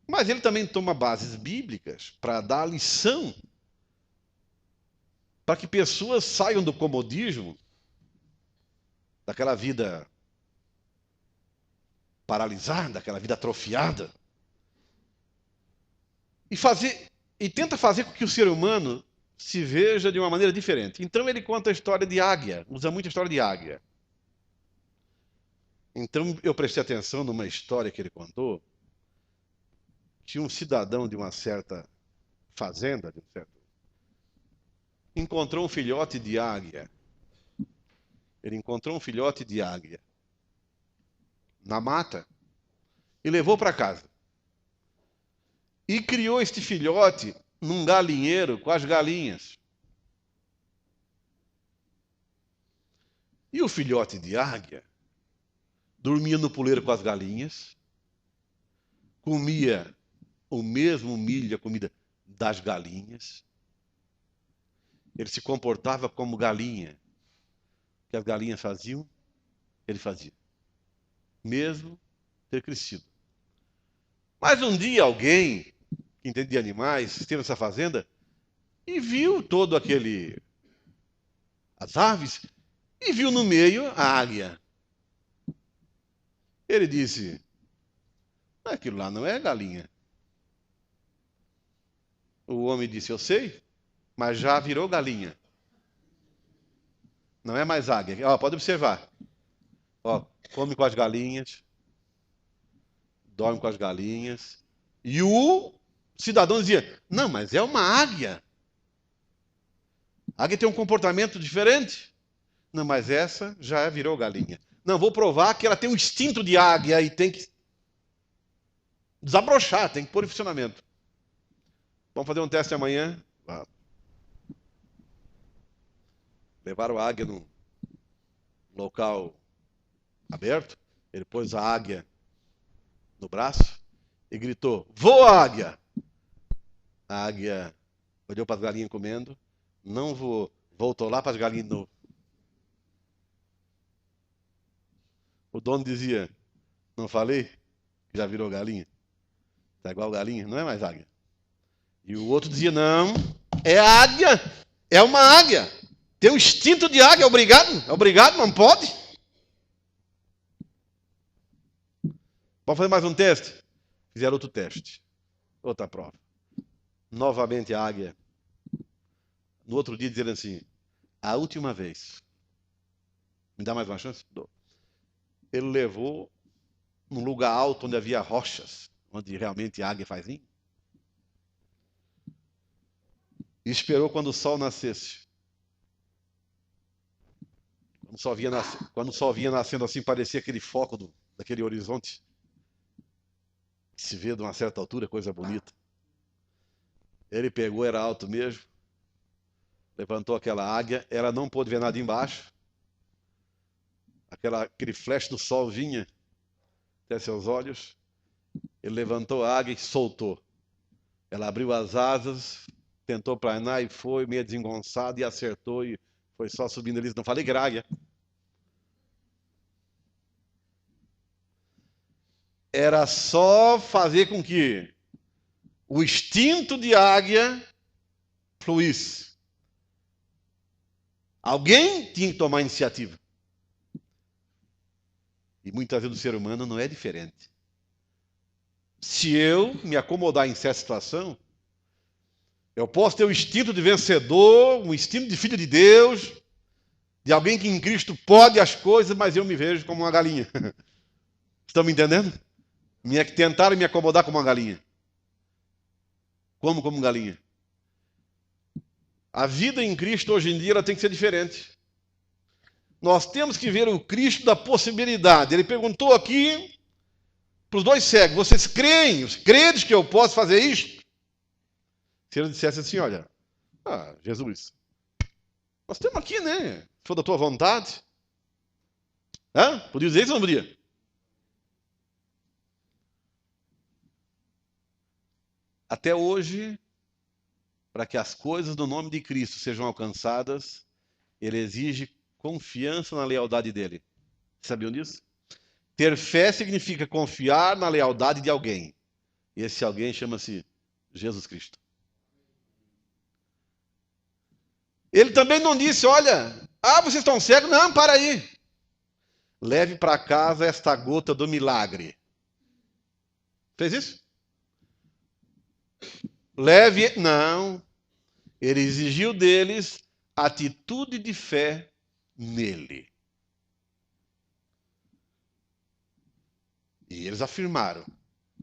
Mas ele também toma bases bíblicas para dar lição para que pessoas saiam do comodismo, daquela vida paralisada, daquela vida atrofiada, e tenta fazer com que o ser humano se veja de uma maneira diferente. Então ele conta a história de águia, usa muito a história de águia. Então eu prestei atenção numa história que ele contou, que um cidadão de uma certa fazenda, encontrou um filhote de águia. Ele encontrou um filhote de águia na mata e levou para casa. E criou este filhote num galinheiro com as galinhas. E o filhote de águia dormia no puleiro com as galinhas, comia o mesmo milho, a comida das galinhas. Ele se comportava como galinha. O que as galinhas faziam, ele fazia. Mesmo ter crescido. Mas um dia alguém que entende de animais esteve nessa fazenda e viu todo as aves, e viu no meio a águia. Ele disse, aquilo lá não é galinha. O homem disse, eu sei, mas já virou galinha. Não é mais águia. Ó, pode observar. Ó, come com as galinhas, dorme com as galinhas. E o cidadão dizia, não, mas é uma águia. A águia tem um comportamento diferente. Não, mas essa já virou galinha. Não, vou provar que ela tem um instinto de águia e tem que desabrochar, tem que pôr em funcionamento. Vamos fazer um teste amanhã? Levaram a águia num local aberto. Ele pôs a águia no braço e gritou, voa, águia! A águia olhou para as galinhas comendo, não voou, voltou lá para as galinhas de novo. O dono dizia, não falei que já virou galinha? Está igual galinha, não é mais águia. E o outro dizia, não, é águia, é uma águia. Tem um instinto de águia, obrigado, não pode. Vamos fazer mais um teste? Fizeram outro teste, outra prova. Novamente a águia, no outro dia dizendo assim, a última vez, me dá mais uma chance? Dou. Ele levou num lugar alto onde havia rochas, onde realmente a águia faz ninho, e esperou quando o sol nascesse. Quando o sol vinha nascendo assim, parecia aquele foco daquele horizonte, que se vê de uma certa altura, coisa bonita. Ele pegou, era alto mesmo, levantou aquela águia, ela não pôde ver nada embaixo, aquele flash do sol vinha até seus olhos, ele levantou a águia e soltou. Ela abriu as asas, tentou planar e foi meio desengonçado e acertou e foi só subindo ali. Não falei que era águia. Era só fazer com que o instinto de águia fluísse. Alguém tinha que tomar a iniciativa. E muitas vezes o ser humano não é diferente. Se eu me acomodar em certa situação, eu posso ter o instinto de vencedor, um instinto de filho de Deus, de alguém que em Cristo pode as coisas, mas eu me vejo como uma galinha. Estão me entendendo? Tentaram me acomodar como uma galinha. Como galinha. A vida em Cristo hoje em dia ela tem que ser diferente. Nós temos que ver o Cristo da possibilidade. Ele perguntou aqui para os dois cegos, vocês creem, credes que eu posso fazer isto? Se ele dissesse assim, olha, Jesus, nós temos aqui, né? Se for da tua vontade. Podia dizer isso ou não podia? Até hoje, para que as coisas do nome de Cristo sejam alcançadas, ele exige confiança na lealdade dele. Sabiam disso? Ter fé significa confiar na lealdade de alguém. E esse alguém chama-se Jesus Cristo. Ele também não disse, olha, vocês estão cegos? Não, para aí. Leve para casa esta gota do milagre. Fez isso? Leve, não. Ele exigiu deles atitude de fé nele. E eles afirmaram,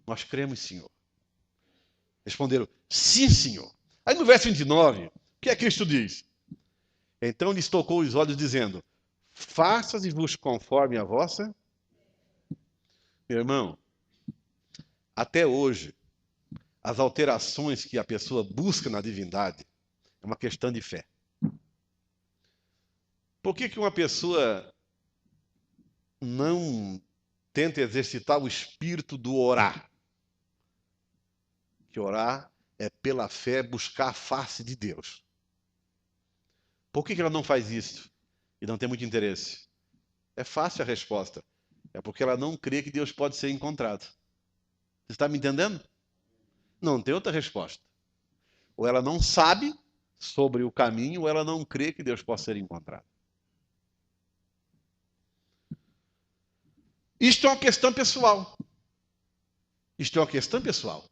nós cremos, Senhor. Responderam, sim, Senhor. Aí no verso 29, o que é que Cristo diz? Então lhes tocou os olhos, dizendo, faça-vos conforme a vossa. Meu irmão, até hoje, as alterações que a pessoa busca na divindade é uma questão de fé. Por que uma pessoa não tenta exercitar o espírito do orar? Que orar é pela fé buscar a face de Deus. Por que ela não faz isso? E não tem muito interesse? É fácil a resposta. É porque ela não crê que Deus pode ser encontrado. Você está me entendendo? Não tem outra resposta. Ou ela não sabe sobre o caminho, ou ela não crê que Deus possa ser encontrado. Isto é uma questão pessoal. Isto é uma questão pessoal.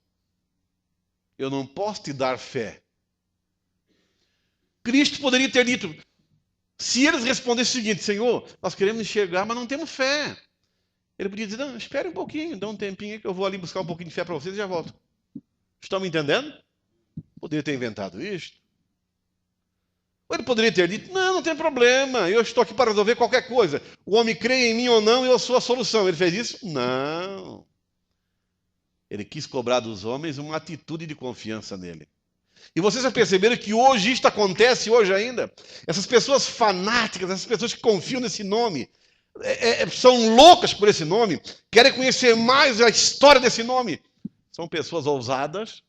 Eu não posso te dar fé. Cristo poderia ter dito, se eles respondessem o seguinte, Senhor, nós queremos enxergar, mas não temos fé. Ele podia dizer, não, espere um pouquinho, dá um tempinho aí que eu vou ali buscar um pouquinho de fé para vocês e já volto. Estão me entendendo? Poderia ter inventado isto. Ou ele poderia ter dito, não tem problema, eu estou aqui para resolver qualquer coisa. O homem crê em mim ou não, eu sou a solução. Ele fez isso? Não. Ele quis cobrar dos homens uma atitude de confiança nele. E vocês já perceberam que hoje isto acontece, hoje ainda? Essas pessoas fanáticas, essas pessoas que confiam nesse nome, são loucas por esse nome, querem conhecer mais a história desse nome. São pessoas ousadas,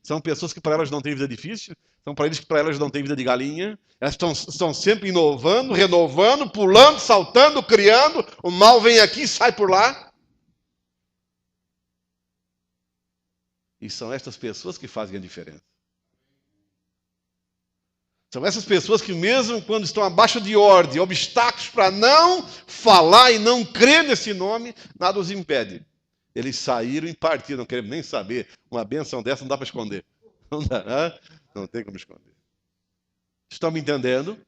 são pessoas que para elas não têm vida difícil, são para eles que para elas não têm vida de galinha. Elas estão sempre inovando, renovando, pulando, saltando, criando. O mal vem aqui e sai por lá. E são estas pessoas que fazem a diferença. São essas pessoas que mesmo quando estão abaixo de ordem, obstáculos para não falar e não crer nesse nome, nada os impede. Eles saíram e partiram, não queremos nem saber. Uma bênção dessa não dá para esconder. Não dá, não tem como esconder. Estão me entendendo?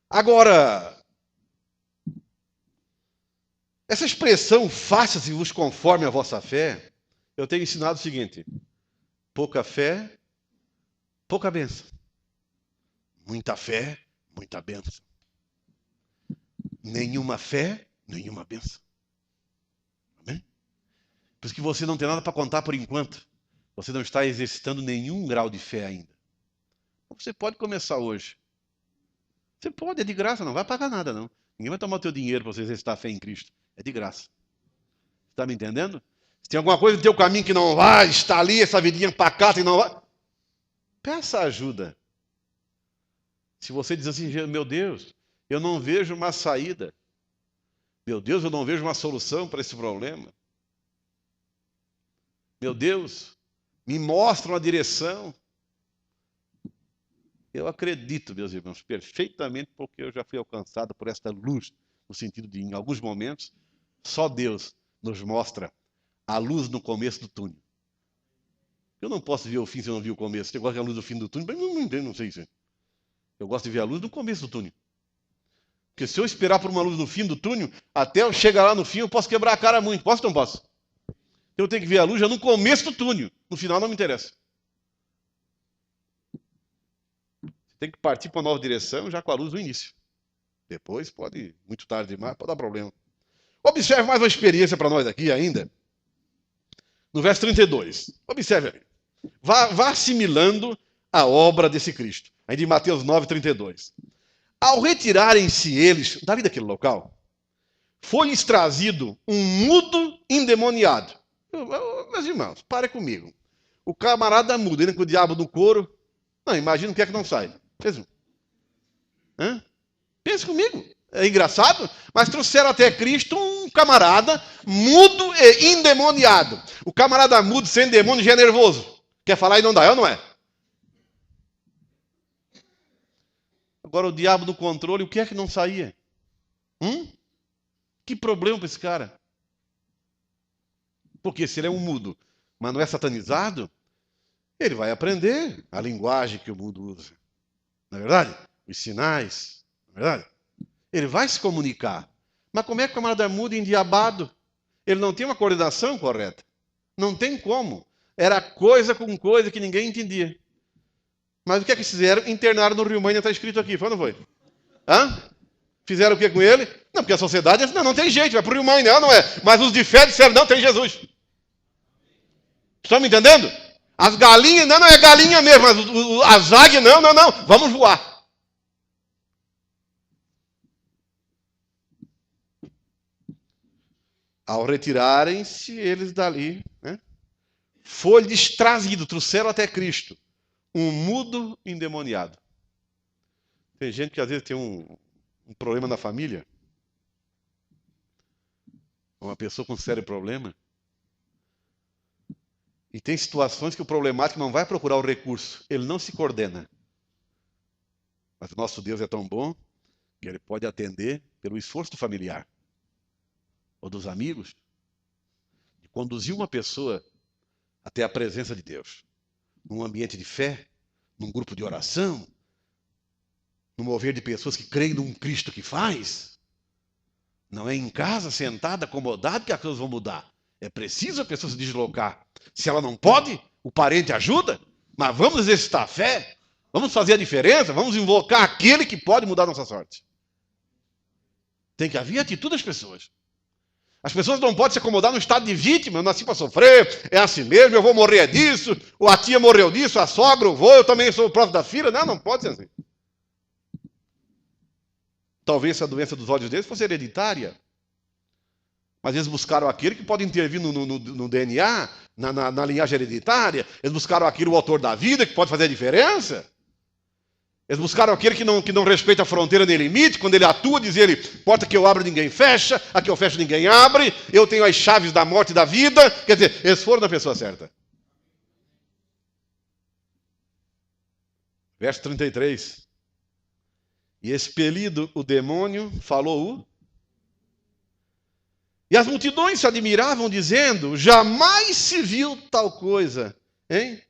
Agora, essa expressão faça-se vos conforme a vossa fé, eu tenho ensinado o seguinte, pouca fé, pouca bênção. Muita fé, muita bênção. Nenhuma fé, nenhuma bênção. Amém? Por isso que você não tem nada para contar por enquanto. Você não está exercitando nenhum grau de fé ainda. Você pode começar hoje. Você pode, é de graça, não vai pagar nada não. Ninguém vai tomar o teu dinheiro para você exercitar a fé em Cristo. É de graça. Está me entendendo? Se tem alguma coisa no teu caminho que não vai, está ali, essa vidinha pacata e não vai, peça ajuda. Se você diz assim, meu Deus, eu não vejo uma saída. Meu Deus, eu não vejo uma solução para esse problema. Meu Deus, me mostra uma direção. Eu acredito, meus irmãos, perfeitamente, porque eu já fui alcançado por esta luz, no sentido de, em alguns momentos, só Deus nos mostra a luz no começo do túnel. Eu não posso ver o fim se eu não vi o começo. Você gosta da luz do fim do túnel? Não sei isso. Eu gosto de ver a luz no começo do túnel. Porque se eu esperar por uma luz no fim do túnel, até eu chegar lá no fim, eu posso quebrar a cara muito. Posso ou não posso? Então eu tenho que ver a luz já no começo do túnel. No final não me interessa. Você tem que partir para uma nova direção já com a luz no início. Depois pode, muito tarde demais, pode dar problema. Observe mais uma experiência para nós aqui ainda. No verso 32. Observe aí. Vá assimilando a obra desse Cristo. Aí de Mateus 9, 32. Ao retirarem-se eles dali daquele local, foi-lhes trazido um mudo endemoniado. Meus irmãos, pare comigo. O camarada mudo, ele com o diabo no couro. Não, imagina o que é que não sai. Pense comigo. É engraçado, mas trouxeram até Cristo um camarada mudo e endemoniado. O camarada mudo sem demônio já é nervoso. Quer falar e não dá, é ou não é? Agora o diabo no controle, o que é que não saía? Que problema para esse cara? Porque se ele é um mudo, mas não é satanizado, ele vai aprender a linguagem que o mundo usa. Não é verdade? Os sinais, não é verdade? Ele vai se comunicar. Mas como é que o camarada mudo e endiabado? Ele não tem uma coordenação correta. Não tem como. Era coisa com coisa que ninguém entendia. Mas o que é que fizeram? Internaram no Rio Mãe, está escrito aqui, foi ou não foi? Fizeram o que com ele? Não, porque a sociedade disse, não tem jeito, vai para o Rio Mãe, não é. Mas os de fé disseram, não, tem Jesus. Estão me entendendo? As galinhas, não é galinha mesmo, mas as águias, não, vamos voar. Ao retirarem-se eles dali, foi-lhes trazido, trouxeram até Cristo, um mudo endemoniado. Tem gente que às vezes tem um problema na família, uma pessoa com sério problema, e tem situações que o problemático não vai procurar o recurso, ele não se coordena. Mas o nosso Deus é tão bom que ele pode atender pelo esforço do familiar ou dos amigos, de conduzir uma pessoa até a presença de Deus, num ambiente de fé, num grupo de oração, no mover de pessoas que creem num Cristo que faz. Não é em casa, sentada, acomodada, que as coisas vão mudar. É preciso a pessoa se deslocar. Se ela não pode, o parente ajuda, mas vamos exercitar a fé, vamos fazer a diferença, vamos invocar aquele que pode mudar a nossa sorte. Tem que haver atitude das pessoas. As pessoas não podem se acomodar no estado de vítima. Eu nasci para sofrer, é assim mesmo, eu vou morrer disso, ou a tia morreu disso, a sogra, o vô, eu também sou o próprio da filha. Não pode ser assim. Talvez essa doença dos olhos deles fosse hereditária. Mas eles buscaram aquele que pode intervir no DNA, na linhagem hereditária. Eles buscaram aquele, o autor da vida, que pode fazer a diferença. Eles buscaram aquele que não respeita a fronteira nem limite. Quando ele atua, diz ele, porta que eu abro ninguém fecha, a que eu fecho ninguém abre, eu tenho as chaves da morte e da vida. Quer dizer, eles foram na pessoa certa. Verso 33. E expelido o demônio, falou E as multidões se admiravam, dizendo, jamais se viu tal coisa. Hein?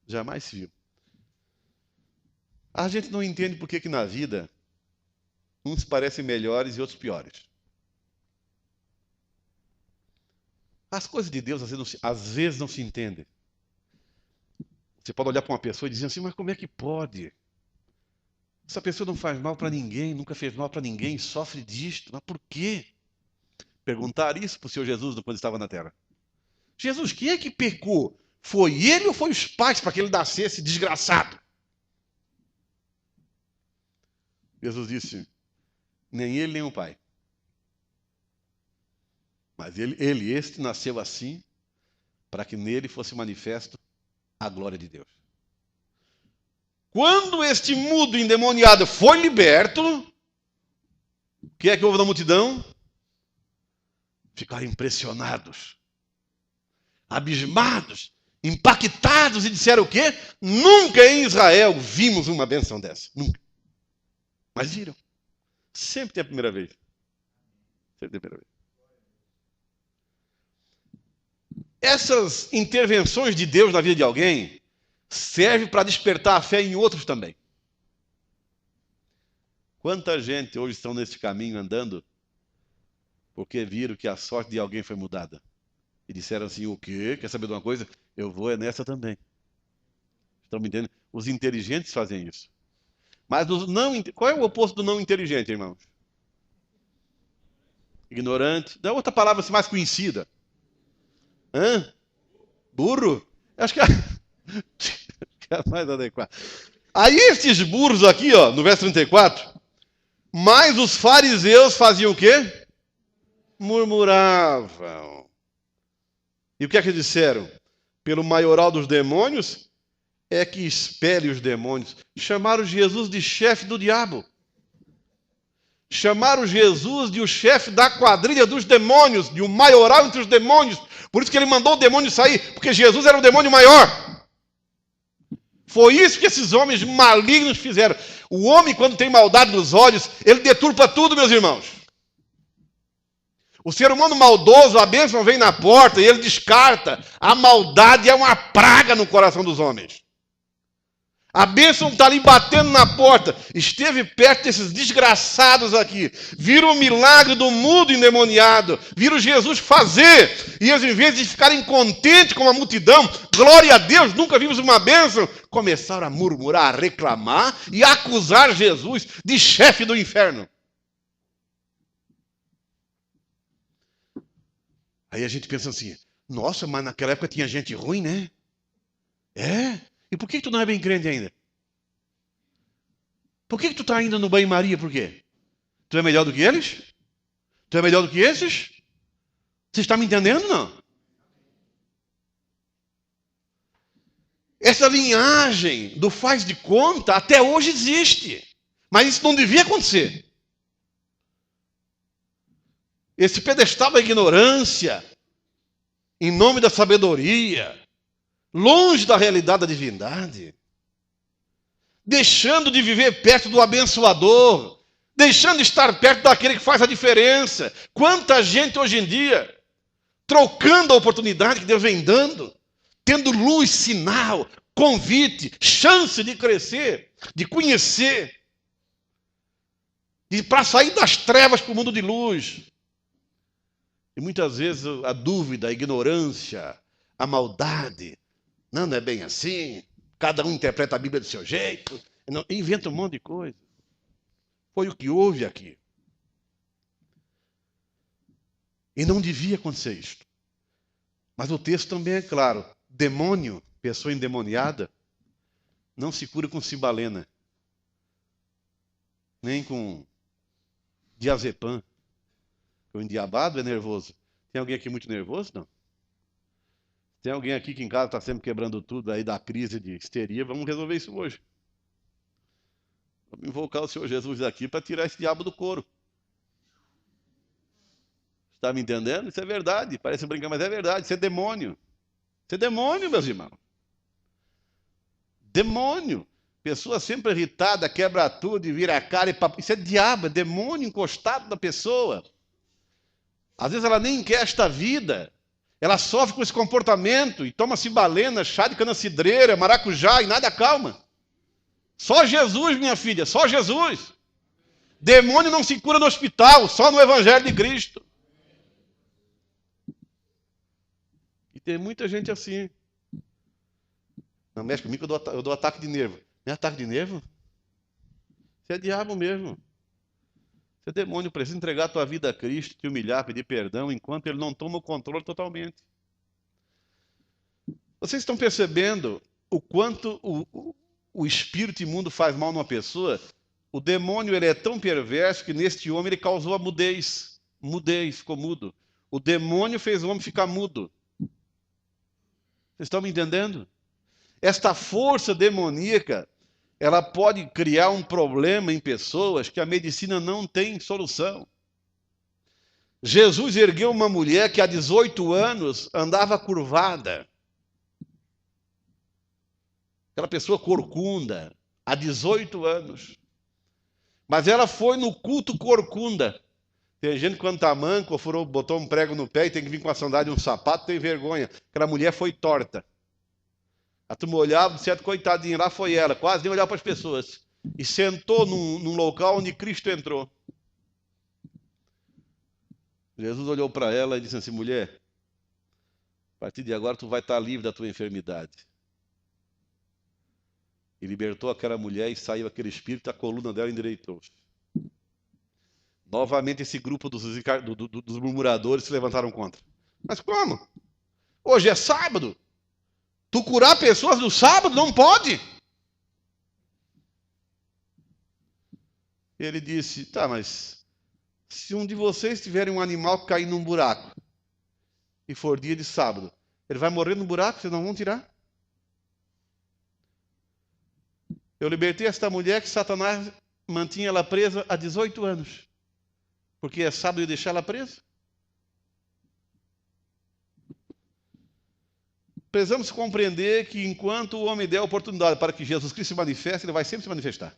Jamais se viu. A gente não entende por que na vida uns parecem melhores e outros piores. As coisas de Deus às vezes não se entendem. Você pode olhar para uma pessoa e dizer assim, mas como é que pode? Essa pessoa não faz mal para ninguém, nunca fez mal para ninguém, sofre disto. Mas por quê? Perguntar isso para o Senhor Jesus quando estava na terra. Jesus, quem é que pecou? Foi ele ou foi os pais para que ele nascesse desgraçado? Jesus disse, nem ele nem o pai. Mas este nasceu assim, para que nele fosse manifesto a glória de Deus. Quando este mudo endemoniado foi liberto, o que é que houve na multidão? Ficaram impressionados, abismados, impactados e disseram o quê? Nunca em Israel vimos uma bênção dessa. Nunca. Mas viram. Sempre tem a primeira vez. Sempre tem a primeira vez. Essas intervenções de Deus na vida de alguém servem para despertar a fé em outros também. Quanta gente hoje estão nesse caminho andando porque viram que a sorte de alguém foi mudada. E disseram assim, o quê? Quer saber de uma coisa? Eu vou nessa também. Estão me entendendo? Os inteligentes fazem isso. Mas qual é o oposto do não inteligente, irmãos? Ignorante. Dá outra palavra assim, mais conhecida. Burro? Acho que é mais adequado. Aí estes burros aqui, ó, no verso 34, mas os fariseus faziam o quê? Murmuravam. E o que é que disseram? Pelo maioral dos demônios é que expele os demônios. Chamaram Jesus de chefe do diabo. Chamaram Jesus de o chefe da quadrilha dos demônios, de um maioral entre os demônios. Por isso que ele mandou o demônio sair, porque Jesus era o demônio maior. Foi isso que esses homens malignos fizeram. O homem, quando tem maldade nos olhos, ele deturpa tudo, meus irmãos. O ser humano maldoso, a bênção vem na porta e ele descarta. A maldade é uma praga no coração dos homens. A bênção está ali batendo na porta. Esteve perto desses desgraçados aqui. Viram o milagre do mundo endemoniado. Viram Jesus fazer. E eles, em vez de ficarem contentes com a multidão, glória a Deus, nunca vimos uma bênção, começaram a murmurar, a reclamar e a acusar Jesus de chefe do inferno. Aí a gente pensa assim, nossa, mas naquela época tinha gente ruim, né? É? E por que tu não é bem crente ainda? Por que tu está ainda no banho-maria? Por quê? Tu é melhor do que eles? Tu é melhor do que esses? Você está me entendendo, não? Essa linhagem do faz de conta até hoje existe. Mas isso não devia acontecer. Esse pedestal da ignorância, em nome da sabedoria, longe da realidade da divindade. deixando de viver perto do abençoador, deixando de estar perto daquele que faz a diferença. Quanta gente hoje em dia, trocando a oportunidade que Deus vem dando, tendo luz, sinal, convite, chance de crescer, de conhecer, e para sair das trevas para o mundo de luz. E muitas vezes a dúvida, a ignorância, a maldade, não é bem assim, cada um interpreta a Bíblia do seu jeito, inventa um monte de coisa. Foi o que houve aqui. E não devia acontecer isso. Mas o texto também é claro. Demônio, pessoa endemoniada, não se cura com cibalena, nem com diazepam. O endiabado é nervoso. Tem alguém aqui muito nervoso? Não. Tem alguém aqui que em casa está sempre quebrando tudo aí da crise de histeria? Vamos resolver isso hoje. Vamos invocar o Senhor Jesus aqui para tirar esse diabo do couro. Está me entendendo? Isso é verdade. Parece brincar, mas é verdade. Isso é demônio. Isso é demônio, meus irmãos. Demônio. Pessoa sempre irritada, quebra tudo e vira a cara. Isso é diabo, é demônio encostado na pessoa. Às vezes ela nem quer esta vida. Ela sofre com esse comportamento e toma cibalena, chá de cana-cidreira, maracujá e nada acalma. Só Jesus, minha filha, só Jesus. Demônio não se cura no hospital, só no Evangelho de Cristo. E tem muita gente assim. Não mexe comigo que eu dou ataque de nervo. Não é ataque de nervo? Isso é diabo mesmo. Isso é demônio. Precisa entregar a tua vida a Cristo, te humilhar, pedir perdão, enquanto ele não toma o controle totalmente. Vocês estão percebendo o quanto o espírito imundo faz mal numa pessoa? O demônio ele é tão perverso que neste homem ele causou a mudez. Mudez, ficou mudo. O demônio fez o homem ficar mudo. Vocês estão me entendendo? Esta força demoníaca, ela pode criar um problema em pessoas que a medicina não tem solução. Jesus ergueu uma mulher que há 18 anos andava curvada. Aquela pessoa corcunda, há 18 anos. Mas ela foi no culto corcunda. Tem gente que quando está manco, ou botou um prego no pé e tem que vir com a sandália e um sapato, tem vergonha. Aquela mulher foi torta. A turma olhava, certo, coitadinha, lá foi ela, quase nem olhava para as pessoas. E sentou num local onde Cristo entrou. Jesus olhou para ela e disse assim, mulher, a partir de agora tu vai estar livre da tua enfermidade. E libertou aquela mulher e saiu aquele espírito, a coluna dela endireitou-se. Novamente esse grupo dos murmuradores se levantaram contra. Mas como? Hoje é sábado. Tu curar pessoas no sábado não pode. Ele disse, tá, mas se um de vocês tiverem um animal que cair num buraco e for dia de sábado, ele vai morrer no buraco, vocês não vão tirar? Eu libertei esta mulher que Satanás mantinha ela presa há 18 anos. Porque é sábado e deixar ela presa? Precisamos compreender que enquanto o homem der a oportunidade para que Jesus Cristo se manifeste, ele vai sempre se manifestar.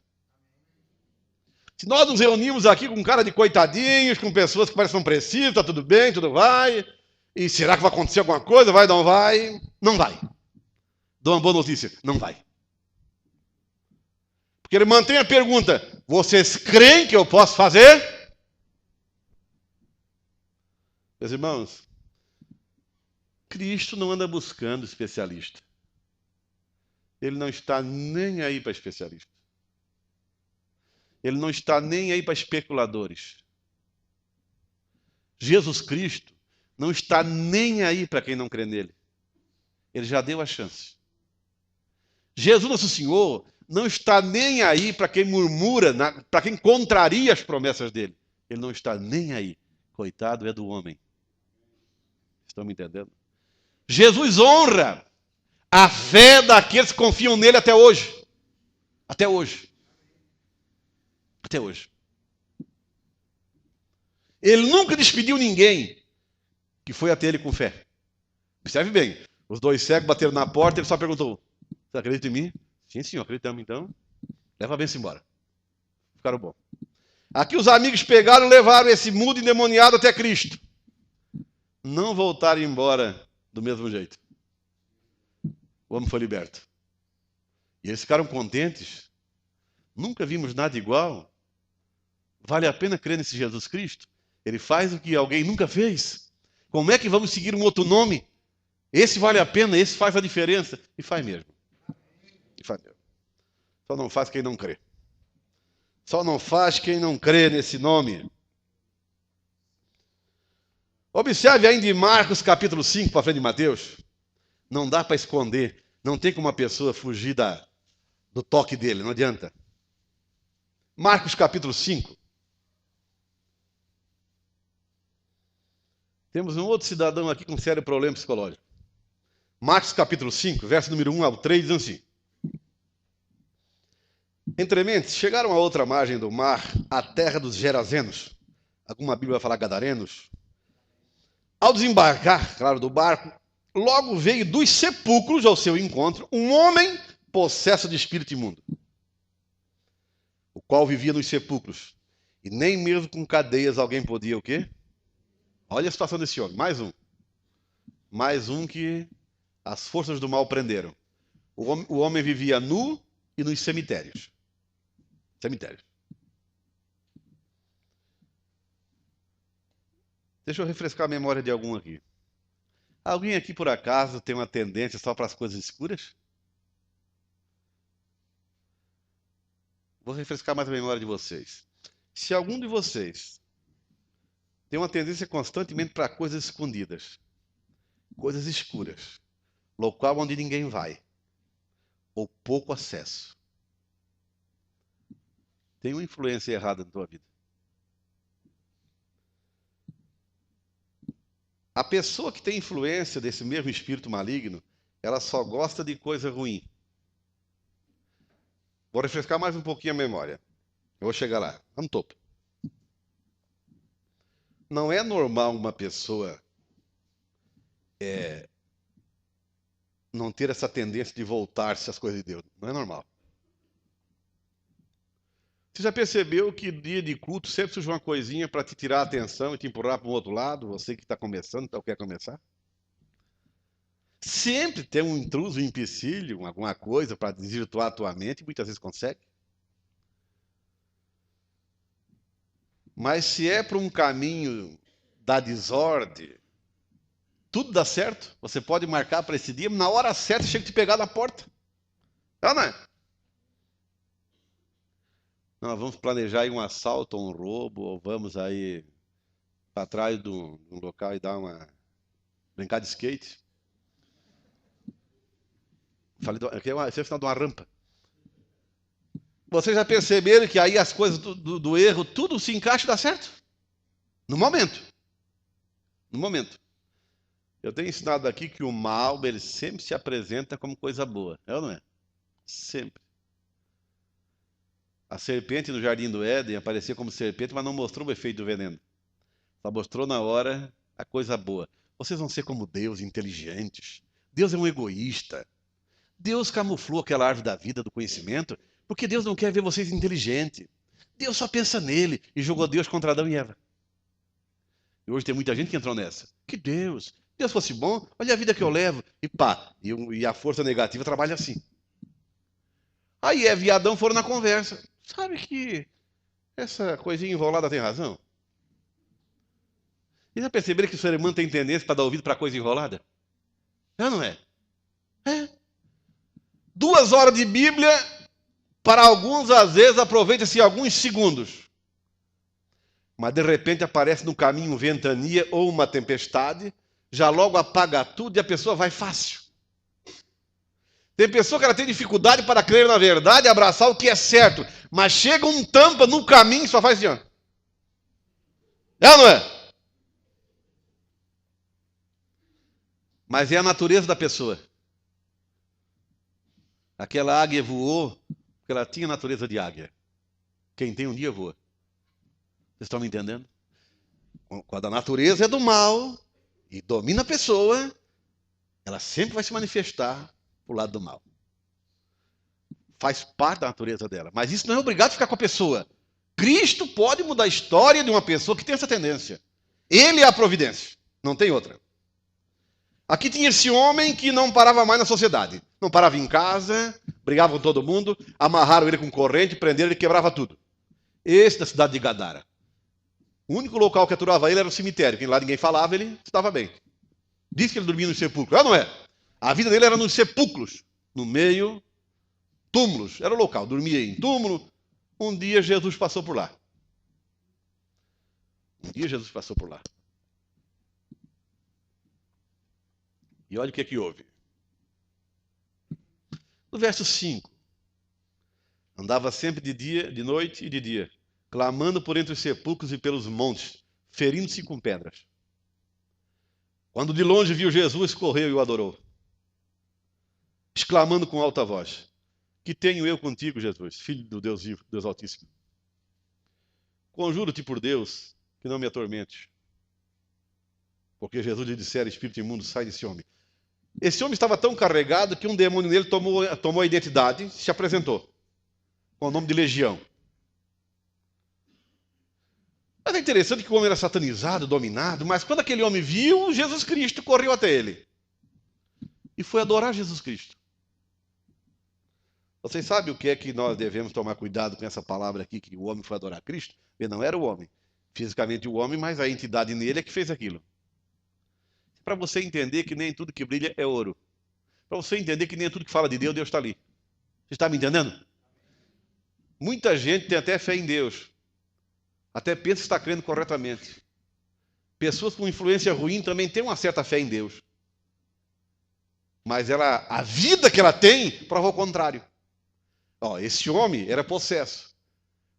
Se nós nos reunimos aqui com cara de coitadinhos, com pessoas que parecem que não precisam, está tudo bem, tudo vai, e será que vai acontecer alguma coisa? Vai, não vai? Não vai. Dou uma boa notícia, não vai. Porque ele mantém a pergunta, vocês creem que eu posso fazer? Meus irmãos, Cristo não anda buscando especialista. Ele não está nem aí para especialista. Ele não está nem aí para especuladores. Jesus Cristo não está nem aí para quem não crê nele. Ele já deu a chance. Jesus Nosso Senhor não está nem aí para quem murmura, para quem contraria as promessas dele. Ele não está nem aí. Coitado é do homem. Estão me entendendo? Jesus honra a fé daqueles que confiam nele até hoje. Até hoje. Até hoje. Ele nunca despediu ninguém que foi até ele com fé. Observe bem. Os dois cegos bateram na porta e ele só perguntou, você acredita em mim? Sim, senhor, acreditamos então. Leva a bênção embora. Ficaram bom. Aqui os amigos pegaram e levaram esse mudo endemoniado até Cristo. Não voltaram embora do mesmo jeito. O homem foi liberto. E eles ficaram contentes. Nunca vimos nada igual. Vale a pena crer nesse Jesus Cristo? Ele faz o que alguém nunca fez. Como é que vamos seguir um outro nome? Esse vale a pena, esse faz a diferença. E faz mesmo. E faz mesmo. Só não faz quem não crê. Só não faz quem não crê nesse nome. Observe ainda em Marcos capítulo 5, para frente de Mateus. Não dá para esconder. Não tem como uma pessoa fugir do toque dele, não adianta. Marcos capítulo 5. Temos um outro cidadão aqui com sério problema psicológico. Marcos capítulo 5, verso número 1 ao 3, diz assim. Entrementes, chegaram a outra margem do mar, a terra dos Gerazenos. Alguma Bíblia vai falar Gadarenos. Ao desembarcar, claro, do barco, logo veio dos sepulcros ao seu encontro um homem possesso de espírito imundo, o qual vivia nos sepulcros. E nem mesmo com cadeias alguém podia o quê? Olha a situação desse homem. Mais um que as forças do mal prenderam. O homem vivia nu e nos cemitérios. Deixa eu refrescar a memória de algum aqui. Alguém aqui, por acaso, tem uma tendência só para as coisas escuras? Vou refrescar mais a memória de vocês. Se algum de vocês tem uma tendência constantemente para coisas escondidas, coisas escuras, local onde ninguém vai, ou pouco acesso, tem uma influência errada na tua vida. A pessoa que tem influência desse mesmo espírito maligno, ela só gosta de coisa ruim. Vou refrescar mais um pouquinho a memória. Eu vou chegar lá, no topo. Não é normal uma pessoa não ter essa tendência de voltar-se às coisas de Deus. Não é normal. Você já percebeu que dia de culto sempre surge uma coisinha para te tirar a atenção e te empurrar para o outro lado? Você que está começando, ou quer começar? Sempre tem um intruso, um empecilho, alguma coisa para desvirtuar a tua mente, e muitas vezes consegue. Mas se é para um caminho da desordem, tudo dá certo. Você pode marcar para esse dia, na hora certa chega a te pegar na porta. Não é? Nós vamos planejar aí um assalto ou um roubo, ou vamos aí para trás de um local e brincar de skate. Falei, esse é o final de uma rampa. Vocês já perceberam que aí as coisas do erro, tudo se encaixa e dá certo? No momento. No momento. Eu tenho ensinado aqui que o mal, ele sempre se apresenta como coisa boa. É ou não é? Sempre. A serpente no jardim do Éden aparecia como serpente, mas não mostrou o efeito do veneno. Só mostrou na hora a coisa boa. Vocês vão ser como Deus, inteligentes. Deus é um egoísta. Deus camuflou aquela árvore da vida, do conhecimento, porque Deus não quer ver vocês inteligentes. Deus só pensa nele e jogou Deus contra Adão e Eva. E hoje tem muita gente que entrou nessa. Que Deus fosse bom, olha a vida que eu levo. E pá, e a força negativa trabalha assim. Aí Eva e Adão foram na conversa. Sabe que essa coisinha enrolada tem razão? E já perceberam que o ser humano tem tendência para dar ouvido para coisa enrolada? É ou não é? É. 2 horas de Bíblia, para alguns, às vezes, aproveita-se alguns segundos. Mas, de repente, aparece no caminho ventania ou uma tempestade, já logo apaga tudo e a pessoa vai fácil. Tem pessoa que ela tem dificuldade para crer na verdade e abraçar o que é certo, mas chega um tampa no caminho e só faz assim, ó. É ou não é? Mas é a natureza da pessoa. Aquela águia voou porque ela tinha a natureza de águia. Quem tem um dia voa. Vocês estão me entendendo? Quando a natureza é do mal e domina a pessoa, ela sempre vai se manifestar pro lado do mal. Faz parte da natureza dela. Mas isso não é obrigado a ficar com a pessoa. Cristo pode mudar a história de uma pessoa que tem essa tendência. Ele é a providência, não tem outra. Aqui tinha esse homem que não parava mais na sociedade. Não parava em casa, brigava com todo mundo, amarraram ele com corrente, prenderam ele e quebrava tudo. Esse da cidade de Gadara. O único local que aturava ele era o cemitério, que lá ninguém falava, ele estava bem. Diz que ele dormia nos sepulcros. Ah, não é? A vida dele era nos sepulcros, no meio, túmulos. Era o local, dormia em túmulo. Um dia Jesus passou por lá. E olha o que houve. No verso 5. Andava sempre de dia, de noite e de dia, clamando por entre os sepulcros e pelos montes, ferindo-se com pedras. Quando de longe viu Jesus, correu e o adorou, exclamando com alta voz: Que tenho eu contigo, Jesus, filho do Deus vivo, Deus Altíssimo? Conjuro-te por Deus que não me atormente. Porque Jesus lhe dissera: Espírito imundo, sai desse homem. Esse homem estava tão carregado que um demônio nele tomou a identidade e se apresentou com o nome de Legião. Mas é interessante que o homem era satanizado, dominado, mas quando aquele homem viu Jesus Cristo, correu até ele e foi adorar Jesus Cristo. Vocês sabem o que é que nós devemos tomar cuidado com essa palavra aqui, que o homem foi adorar Cristo? Ele não era o homem, fisicamente o homem, mas a entidade nele é que fez aquilo. Para você entender que nem tudo que brilha é ouro. Para você entender que nem tudo que fala de Deus, Deus está ali. Você está me entendendo? Muita gente tem até fé em Deus. Até pensa que está crendo corretamente. Pessoas com influência ruim também têm uma certa fé em Deus. Mas a vida que ela tem prova o contrário. Esse homem era possesso.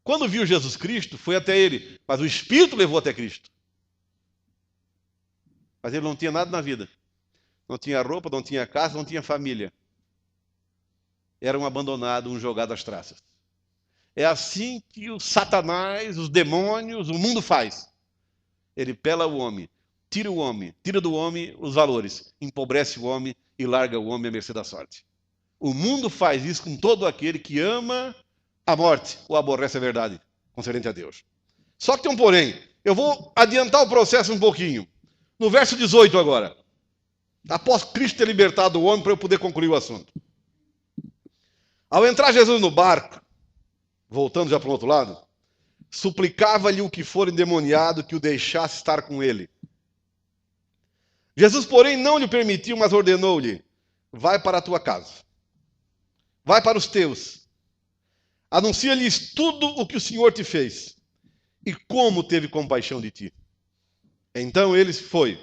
Quando viu Jesus Cristo, foi até ele. Mas o Espírito levou até Cristo. Mas ele não tinha nada na vida. Não tinha roupa, não tinha casa, não tinha família. Era um abandonado, um jogado às traças. É assim que o Satanás, os demônios, o mundo faz. Ele pela o homem, tira do homem os valores, empobrece o homem e larga o homem à mercê da sorte. O mundo faz isso com todo aquele que ama a morte ou aborrece a verdade, concernente a Deus. Só que tem um porém. Eu vou adiantar o processo um pouquinho. No verso 18 agora. Após Cristo ter libertado o homem, para eu poder concluir o assunto. Ao entrar Jesus no barco, voltando já para o outro lado, suplicava-lhe o que for endemoniado que o deixasse estar com ele. Jesus, porém, não lhe permitiu, mas ordenou-lhe: vai para a tua casa, vai para os teus, anuncia-lhes tudo o que o Senhor te fez e como teve compaixão de ti. Então ele foi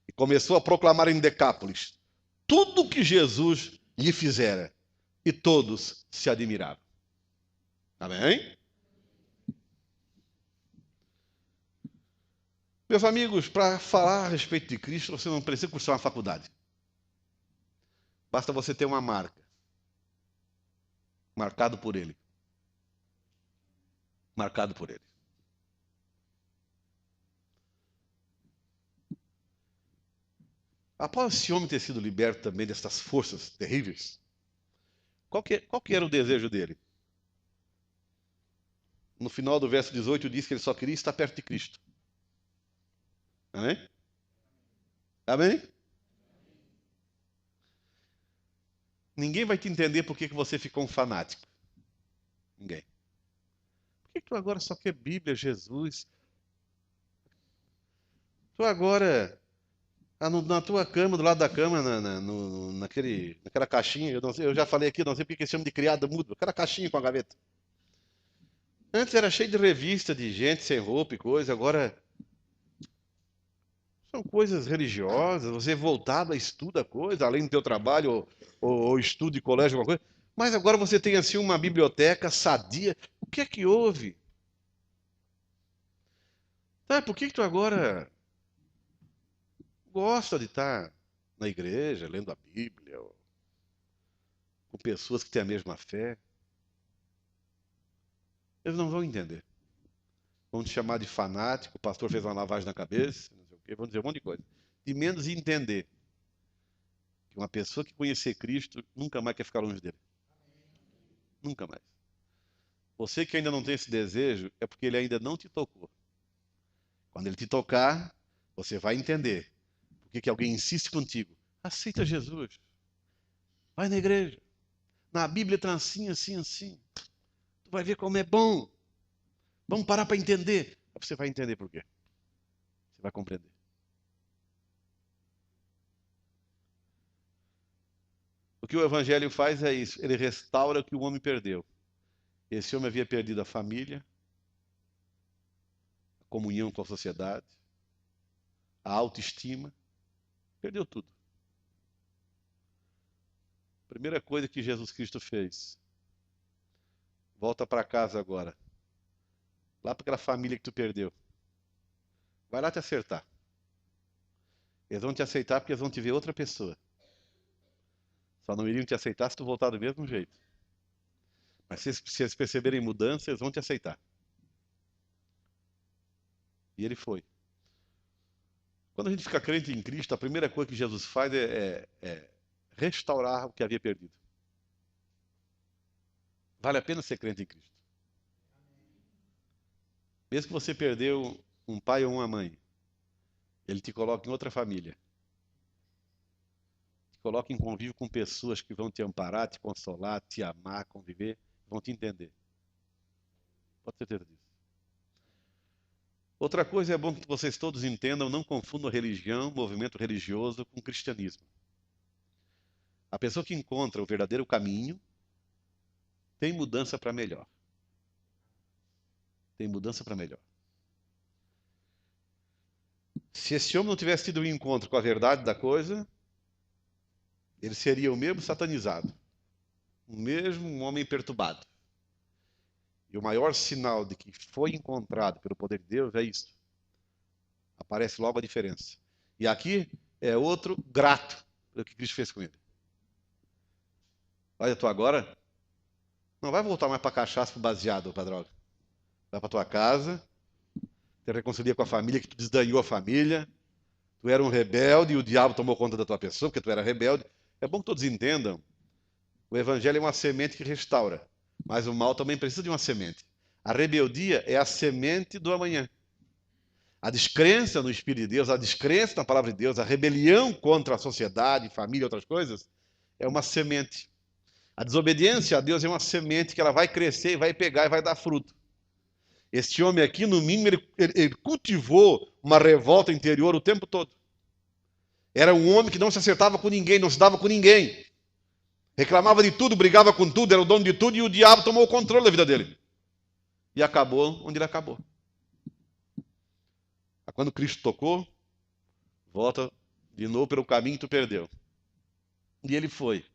e começou a proclamar em Decápolis tudo o que Jesus lhe fizera, e todos se admiravam. Amém? Meus amigos, para falar a respeito de Cristo, você não precisa cursar uma faculdade. Basta você ter uma marca. Marcado por Ele. Marcado por Ele. Após esse homem ter sido liberto também dessas forças terríveis, qual que era o desejo dele? No final do verso 18 diz que ele só queria estar perto de Cristo. Amém? Amém? Ninguém vai te entender por que você ficou um fanático. Ninguém. Por que tu agora só quer Bíblia, Jesus? Tu agora, na tua cama, do lado da cama, naquela caixinha, eu já falei aqui, não sei porque que chama de criada mudo, aquela caixinha com a gaveta. Antes era cheio de revista, de gente sem roupa e coisa, agora são coisas religiosas, você voltado a estuda coisa, além do teu trabalho ou estudo de colégio, alguma coisa. Mas agora você tem assim uma biblioteca sadia. O que é que houve? Por que tu agora gosta de estar na igreja, lendo a Bíblia, com pessoas que têm a mesma fé? Eles não vão entender. Vão te chamar de fanático, o pastor fez uma lavagem na cabeça, não sei o quê, vão dizer um monte de coisa. De menos entender que uma pessoa que conhecer Cristo nunca mais quer ficar longe dele. Nunca mais. Você que ainda não tem esse desejo, é porque ele ainda não te tocou. Quando ele te tocar, você vai entender por que alguém insiste contigo. Aceita Jesus. Vai na igreja. Na Bíblia está assim, assim, assim. Tu vai ver como é bom. Vamos parar para entender. Você vai entender por quê. Você vai compreender. O que o Evangelho faz é isso. Ele restaura o que o homem perdeu. Esse homem havia perdido a família, a comunhão com a sociedade, a autoestima. Perdeu tudo. Primeira coisa que Jesus Cristo fez. Volta para casa agora. Lá para aquela família que tu perdeu. Vai lá te acertar. Eles vão te aceitar porque eles vão te ver outra pessoa. Só não iriam te aceitar se tu voltar do mesmo jeito. Mas se eles perceberem mudança, eles vão te aceitar. E ele foi. Quando a gente fica crente em Cristo, a primeira coisa que Jesus faz é restaurar o que havia perdido. Vale a pena ser crente em Cristo. Mesmo que você perdeu um pai ou uma mãe, ele te coloca em outra família. Te coloca em convívio com pessoas que vão te amparar, te consolar, te amar, conviver, vão te entender. Pode ter certeza disso. Outra coisa é bom que vocês todos entendam, não confundam religião, movimento religioso com cristianismo. A pessoa que encontra o verdadeiro caminho tem mudança para melhor. Tem mudança para melhor. Se esse homem não tivesse tido um encontro com a verdade da coisa, ele seria o mesmo satanizado, o mesmo homem perturbado. E o maior sinal de que foi encontrado pelo poder de Deus é isso. Aparece logo a diferença. E aqui é outro grato pelo que Cristo fez com ele. Olha, tu agora não vai voltar mais para cachaça, para baseado, para droga. Vai para tua casa, te reconcilia com a família, que tu desdanhou a família. Tu era um rebelde e o diabo tomou conta da tua pessoa, porque tu era rebelde. É bom que todos entendam. O evangelho é uma semente que restaura, mas o mal também precisa de uma semente. A rebeldia é a semente do amanhã. A descrença no Espírito de Deus, a descrença na palavra de Deus, a rebelião contra a sociedade, família e outras coisas, é uma semente. A desobediência a Deus é uma semente que ela vai crescer, vai pegar e vai dar fruto. Este homem aqui, no mínimo, ele cultivou uma revolta interior o tempo todo. Era um homem que não se acertava com ninguém, não se dava com ninguém. Reclamava de tudo, brigava com tudo, era o dono de tudo e o diabo tomou o controle da vida dele. E acabou onde ele acabou. Quando Cristo tocou, volta de novo pelo caminho que tu perdeu. E ele foi.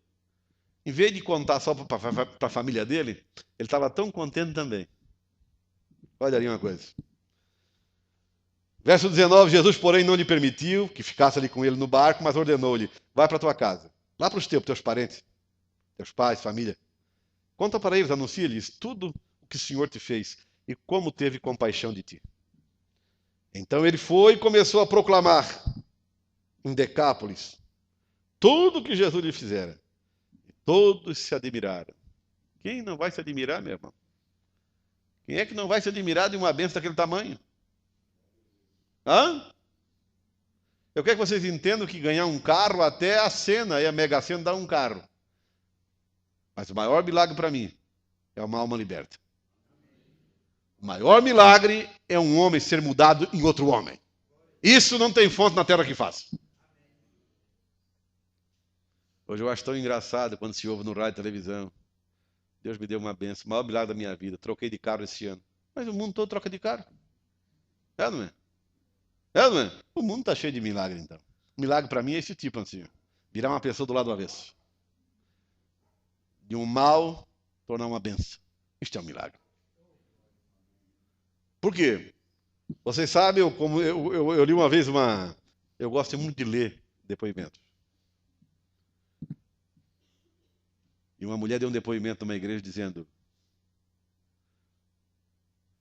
Em vez de contar só para a família dele, ele estava tão contente também. Olha ali uma coisa. Verso 19, Jesus, porém, não lhe permitiu que ficasse ali com ele no barco, mas ordenou-lhe, vai para tua casa, lá para os teus parentes, teus pais, família. Conta para eles, anuncia-lhes tudo o que o Senhor te fez e como teve compaixão de ti. Então ele foi e começou a proclamar em Decápolis tudo o que Jesus lhe fizera. E todos se admiraram. Quem não vai se admirar, meu irmão? Quem é que não vai se admirar de uma bênção daquele tamanho? Hã? Eu quero que vocês entendam que ganhar um carro, até a Sena e a Mega Sena dá um carro. Mas o maior milagre para mim é uma alma liberta. O maior milagre é um homem ser mudado em outro homem. Isso não tem fonte na terra que faz. Hoje eu acho tão engraçado quando se ouve no rádio e televisão. Deus me deu uma benção, o maior milagre da minha vida. Troquei de carro esse ano. Mas o mundo todo troca de carro. É, não é? É, não é? O mundo está cheio de milagre, então. Milagre para mim é esse tipo, assim. Virar uma pessoa do lado do avesso. De um mal, tornar uma benção. Isto é um milagre. Por quê? Vocês sabem, eu li uma vez uma... Eu gosto muito de ler depoimentos. E uma mulher deu um depoimento numa igreja dizendo: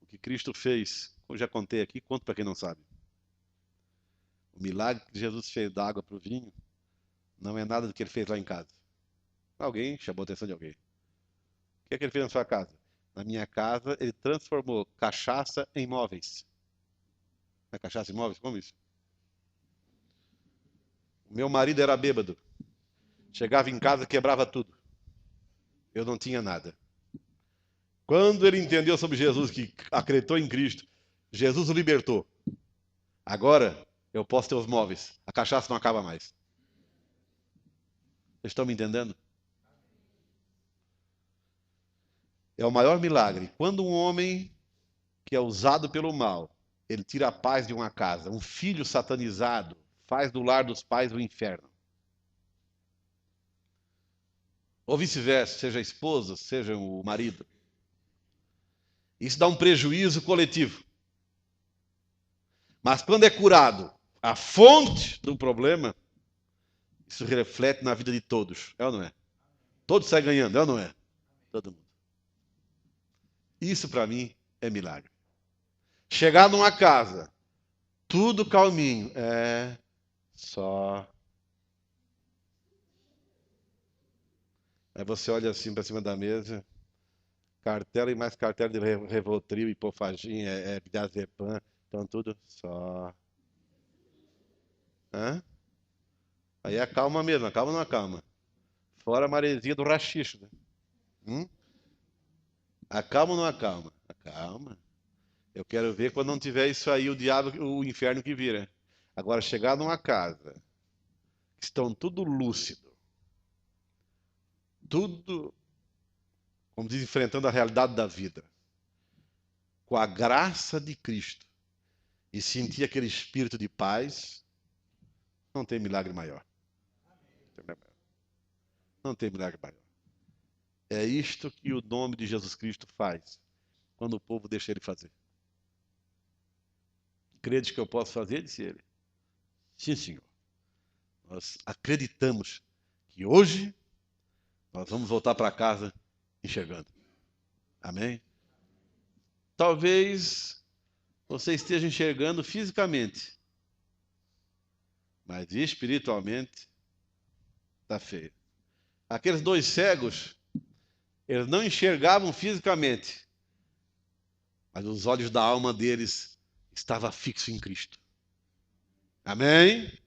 o que Cristo fez, eu já contei aqui, conto para quem não sabe. O milagre que Jesus fez da água para o vinho não é nada do que ele fez lá em casa. Alguém chamou a atenção de alguém. O que é que ele fez na sua casa? Na minha casa, ele transformou cachaça em móveis. Não é cachaça em móveis? Como isso? Meu marido era bêbado. Chegava em casa, quebrava tudo. Eu não tinha nada. Quando ele entendeu sobre Jesus, que acreditou em Cristo, Jesus o libertou. Agora eu posso ter os móveis. A cachaça não acaba mais. Vocês estão me entendendo? É o maior milagre. Quando um homem que é usado pelo mal, ele tira a paz de uma casa, um filho satanizado, faz do lar dos pais o inferno. Ou vice-versa, seja a esposa, seja o marido. Isso dá um prejuízo coletivo. Mas quando é curado a fonte do problema, isso reflete na vida de todos. É ou não é? Todos saem ganhando, é ou não é? Todo mundo. Isso para mim é milagre. Chegar numa casa, tudo calminho, é só. Aí você olha assim para cima da mesa, cartela e mais cartela de Revotril, Hipofagin, Diazepam, então tudo só. Hã? Aí acalma mesmo, acalma ou não acalma? Fora a maresia do rachixe, né? Acalma ou não acalma? Acalma. Eu quero ver quando não tiver isso aí, o diabo, o inferno que vira. Agora, chegar numa casa, que estão tudo lúcido, tudo, como diz, enfrentando a realidade da vida, com a graça de Cristo, e sentir aquele espírito de paz, não tem milagre maior. Não tem milagre maior. É isto que o nome de Jesus Cristo faz, quando o povo deixa ele fazer. Credes que eu posso fazer? Disse ele. Sim, Senhor. Nós acreditamos que hoje nós vamos voltar para casa enxergando. Amém? Talvez você esteja enxergando fisicamente, mas espiritualmente está feio. Aqueles dois cegos, eles não enxergavam fisicamente, mas os olhos da alma deles estavam fixos em Cristo. Amém?